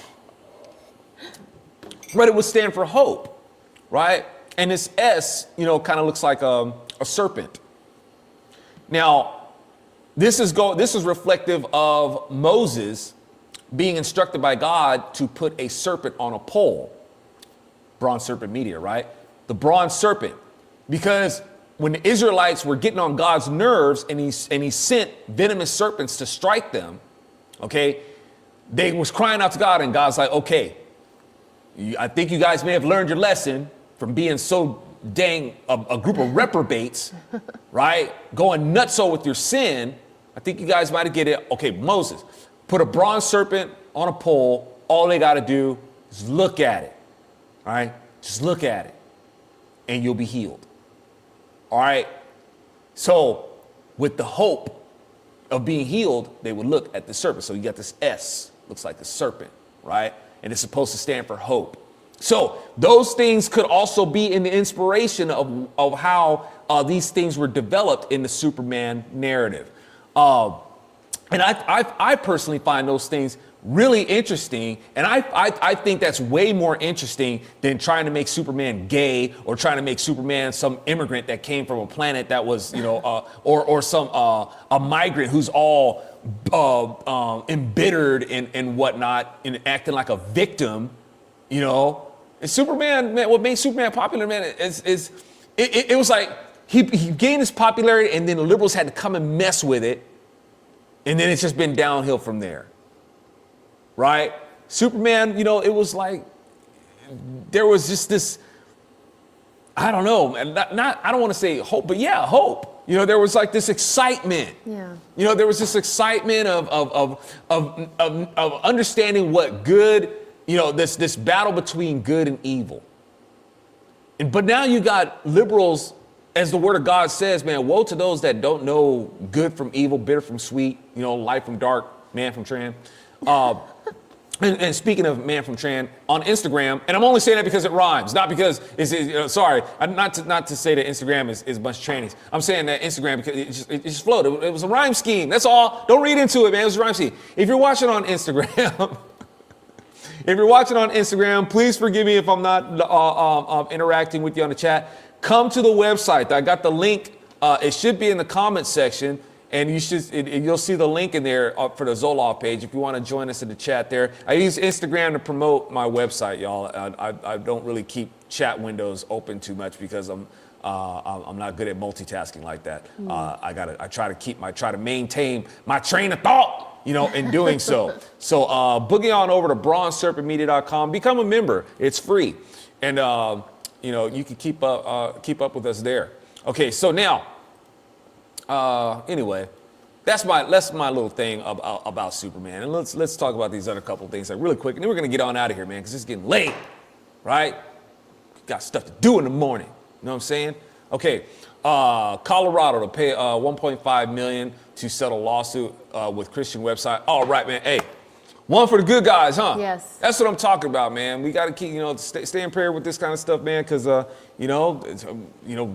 it would stand for hope, right? And this S, you know, kind of looks like a serpent. Now, this is reflective of Moses being instructed by God to put a serpent on a pole. Bronze serpent meteor, right? The bronze serpent. Because when the Israelites were getting on God's nerves and he sent venomous serpents to strike them, okay, they was crying out to God and God's like, okay, I think you guys may have learned your lesson from being so dang a group of reprobates, right? Going nutso with your sin. I think you guys might have get it. Okay, Moses, put a bronze serpent on a pole. All they got to do is look at it. All right, just look at it and you'll be healed. All right. So with the hope of being healed, they would look at the serpent. So you got this S, looks like the serpent, right? And it's supposed to stand for hope. So those things could also be in the inspiration of how these things were developed in the Superman narrative. And I personally find those things really interesting. And I think that's way more interesting than trying to make Superman gay or trying to make Superman some immigrant that came from a planet that was, you know, or some a migrant who's all embittered and whatnot and acting like a victim, you know. And Superman, man, what made Superman popular, man, it was like he gained his popularity and then the liberals had to come and mess with it. And then it's just been downhill from there. Right? Superman, you know, it was like there was just this I don't know, and I don't want to say hope, but yeah, hope. You know, there was like this excitement. Yeah. You know, there was this excitement of understanding what good, you know, this battle between good and evil. But now you got liberals, as the word of God says, man, woe to those that don't know good from evil, bitter from sweet, you know, light from dark, man from trans. And speaking of man from Tran, on Instagram, and I'm only saying that because it rhymes, not because sorry, not to say that Instagram is a bunch of trannies. I'm saying that Instagram because it just flowed. It was a rhyme scheme. That's all. Don't read into it, man. It was a rhyme scheme. If you're watching on Instagram, please forgive me if I'm not interacting with you on the chat. Come to the website. I got the link. It should be in the comments section. And you'll see the link in there for the Zoloft page if you want to join us in the chat there. I use Instagram to promote my website, y'all. I don't really keep chat windows open too much because I'm not good at multitasking like that. I try to maintain my train of thought, you know, in doing so. So boogie on over to bronzeserpentmedia.com. Become a member. It's free, and you know, you can keep up with us there. Okay, so now. Anyway, that's my little thing about Superman. And let's talk about these other couple of things like really quick. And then we're going to get on out of here, man, because it's getting late, right? Got stuff to do in the morning. You know what I'm saying? Okay, Colorado to pay $1.5 million to settle lawsuit with Christian website. All right, man. Hey, one for the good guys, huh? Yes. That's what I'm talking about, man. We got to keep, you know, stay in prayer with this kind of stuff, man, because, you know,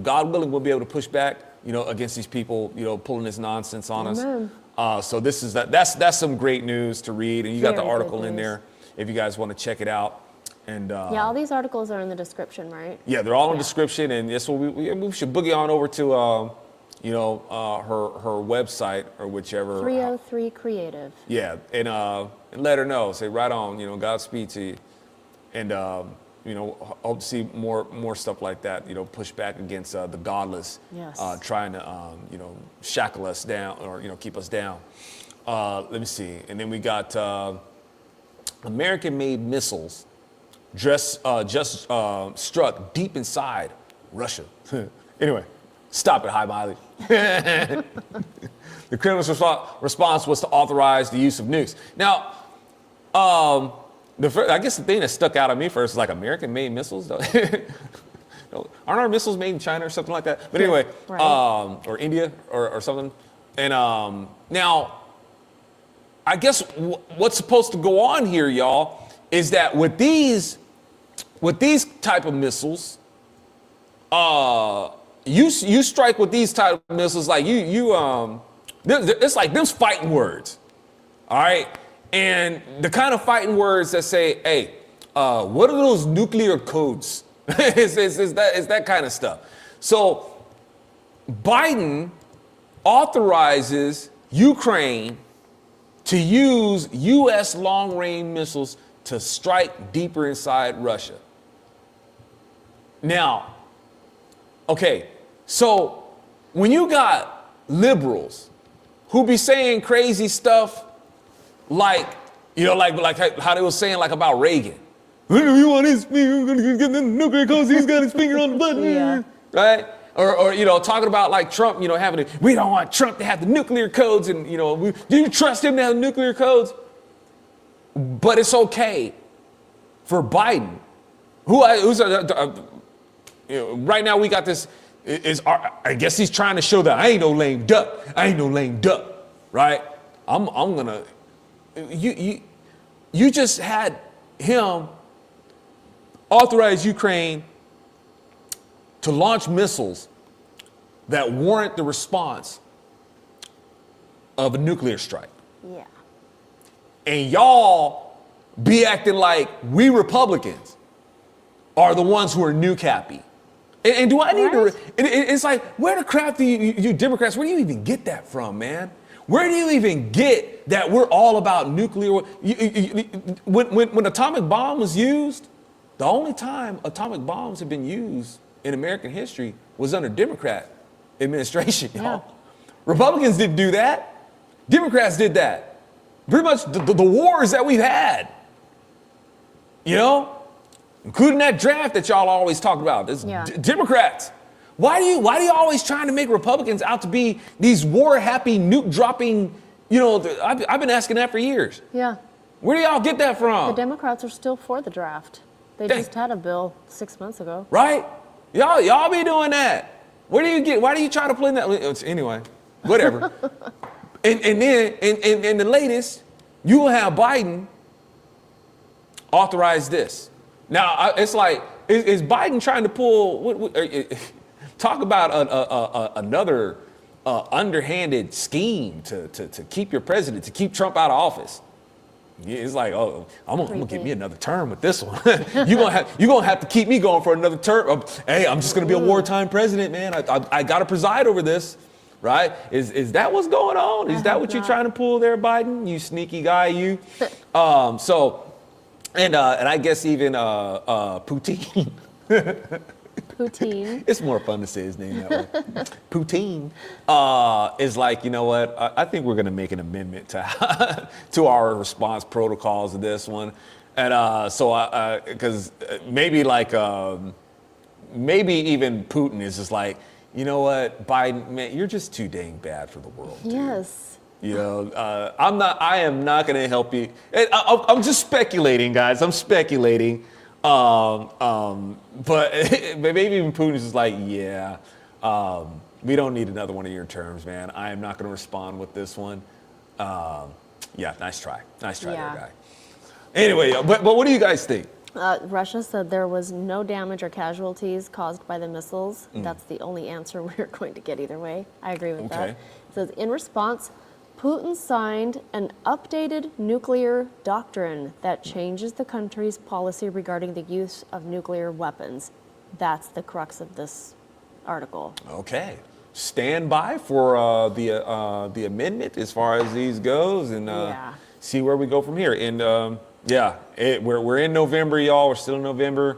God willing, we'll be able to push back, you know, against these people, you know, pulling this nonsense on Amen. us. So that's some great news to read, and you got the Very article good in news. there if you guys want to check it out. And Yeah, all these articles are in the description, right? yeah, they're all in the description, and that's what we should boogie on over to, you know, her website or whichever. 303 Creative. Yeah, and let her know. Say right on, you know, Godspeed to you, and you know, hope to see more stuff like that. You know, push back against the godless, Yes. trying to you know, shackle us down or, you know, keep us down. Let me see, and then we got American-made missiles just struck deep inside Russia. Anyway, stop it, high mileage. The Kremlin's response was to authorize the use of nukes. Now, I guess the thing that stuck out at me first is like American-made missiles. Aren't our missiles made in China or something like that? But anyway, Right. or India or something. And now, I guess what's supposed to go on here, y'all, is that with these type of missiles, you strike with these type of missiles, like it's like them's fighting words, all right? And the kind of fighting words that say, hey, what are those nuclear codes? It's that kind of stuff. So Biden authorizes Ukraine to use U.S. long-range missiles to strike deeper inside Russia. Now, okay, so when you got liberals who be saying crazy stuff like, you know, like how they were saying like about Reagan. We want his finger, we're gonna get the nuclear codes, he's got his finger on the button, Yeah. right? Or you know, talking about like Trump, you know, we don't want Trump to have the nuclear codes, and you know, do you trust him to have nuclear codes? But it's okay for Biden, who's you know, right now we got this. I guess he's trying to show that I ain't no lame duck. I ain't no lame duck, right? I'm gonna. You just had him authorize Ukraine to launch missiles that warrant the response of a nuclear strike. Yeah. And y'all be acting like we Republicans are the ones who are nuke happy. And do I need Right. to? It's like, where the crap do you Democrats? Where do you even get that from, man? Where do you even get that we're all about nuclear? When atomic bomb was used, the only time atomic bombs have been used in American history was under Democrat administration, y'all. Yeah. Republicans didn't do that. Democrats did that. Pretty much the wars that we've had, you know? including that draft that y'all always talk about. This Democrats. Why do you always trying to make Republicans out to be these war-happy, nuke-dropping, I've been asking that for years. Yeah. Where do y'all get that from? The Democrats are still for the draft. They just had a bill 6 months ago. Right? Y'all be doing that. Why do you try to play that? Anyway, whatever. and then the latest, you will have Biden authorize this. Now, it's like, is Biden trying to pull, talk about another underhanded scheme to keep your president, to keep Trump out of office? It's like, oh, I'm gonna get me another term with this one. You're gonna have to keep me going for another term. Hey, I'm just gonna be a wartime president, man. I gotta preside over this, right? Is that what's going on? Is that what you're trying to pull there, Biden? You sneaky guy, you. And I guess even Putin. Poutine. It's more fun to say his name that way. Poutine is like, you know what? I think we're going to make an amendment to our response protocols of this one. And because maybe even Putin is just like, you know what, Biden, man, you're just too dang bad for the world. Dude. Yes. I am not going to help you. I'm just speculating, guys. I'm speculating. But maybe even Putin's just like, yeah, we don't need another one of your terms, man. I am not going to respond with this one. Nice try there, guy. Anyway, but what do you guys think? Russia said there was no damage or casualties caused by the missiles. That's the only answer we're going to get either way. I agree with that. It says, in response, Putin signed an updated nuclear doctrine that changes the country's policy regarding the use of nuclear weapons. That's the crux of this article. Okay. Stand by for the amendment as far as these goes, and see where we go from here. And we're in November, y'all. We're still in November.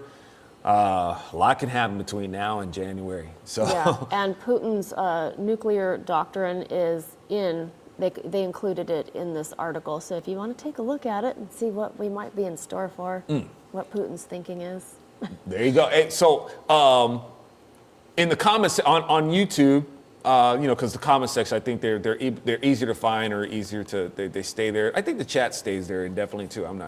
A lot can happen between now and January. So and Putin's nuclear doctrine is in. They included it in this article. So if you want to take a look at it and see what we might be in store for, what Putin's thinking is. There you go. Hey, so in the comments on YouTube, because the comment section, I think they're easier to find or easier to they stay there. I think the chat stays there indefinitely too. I'm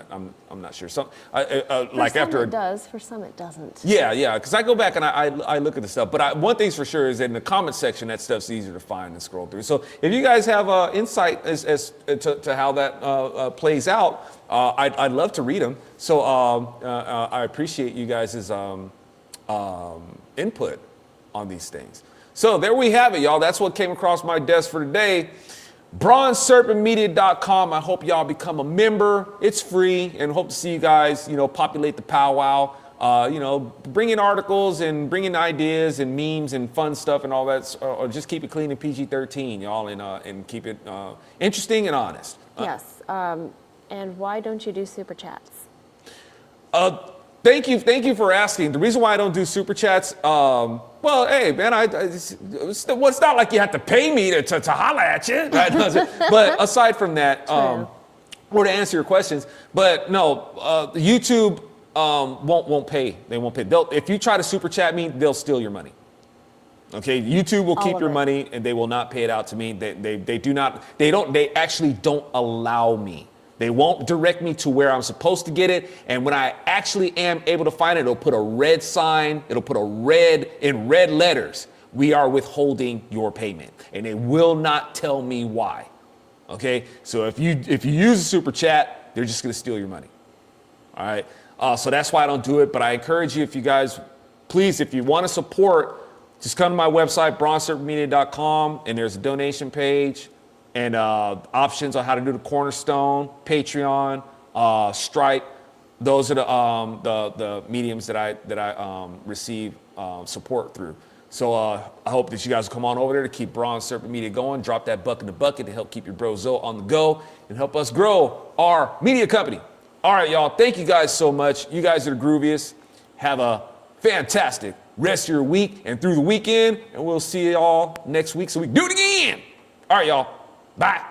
not sure. Some like after it does, for some it doesn't. Yeah. Because I go back and I look at the stuff. But one thing's for sure is that in the comment section, that stuff's easier to find and scroll through. So if you guys have insight as to how that plays out, I'd love to read them. So I appreciate you guys' input on these things. So there we have it, y'all. That's what came across my desk for today. BronzeSerpentMedia.com. I hope y'all become a member. It's free, and hope to see you guys, populate the powwow. Bring in articles and bring in ideas and memes and fun stuff and all that, or just keep it clean and PG-13, y'all, and keep it interesting and honest. Yes. And why don't you do super chats? Thank you for asking. The reason why I don't do super chats, well, hey, man, it's not like you have to pay me to holler at you. Right? But aside from that, or to answer your questions, but no, YouTube won't pay. They won't pay. If you try to super chat me, they'll steal your money. Okay, YouTube will keep your money, and they will not pay it out to me. They actually don't allow me. They won't direct me to where I'm supposed to get it. And when I actually am able to find it, it'll put a red sign. It'll put in red letters. We are withholding your payment. And they will not tell me why. Okay? So if you use a super chat, they're just going to steal your money. All right? So that's why I don't do it. But I encourage you, if you guys, please, if you want to support, just come to my website, BronzeSerpentMedia.com, and there's a donation page. And options on how to do the Cornerstone, Patreon, Stripe. Those are the mediums that I receive support through. So I hope that you guys will come on over there to keep Bronze Serpent Media going. Drop that buck in the bucket to help keep your bro Zoe on the go and help us grow our media company. All right, y'all. Thank you guys so much. You guys are the grooviest. Have a fantastic rest of your week and through the weekend. And we'll see y'all next week so we can do it again. All right, y'all. Bye.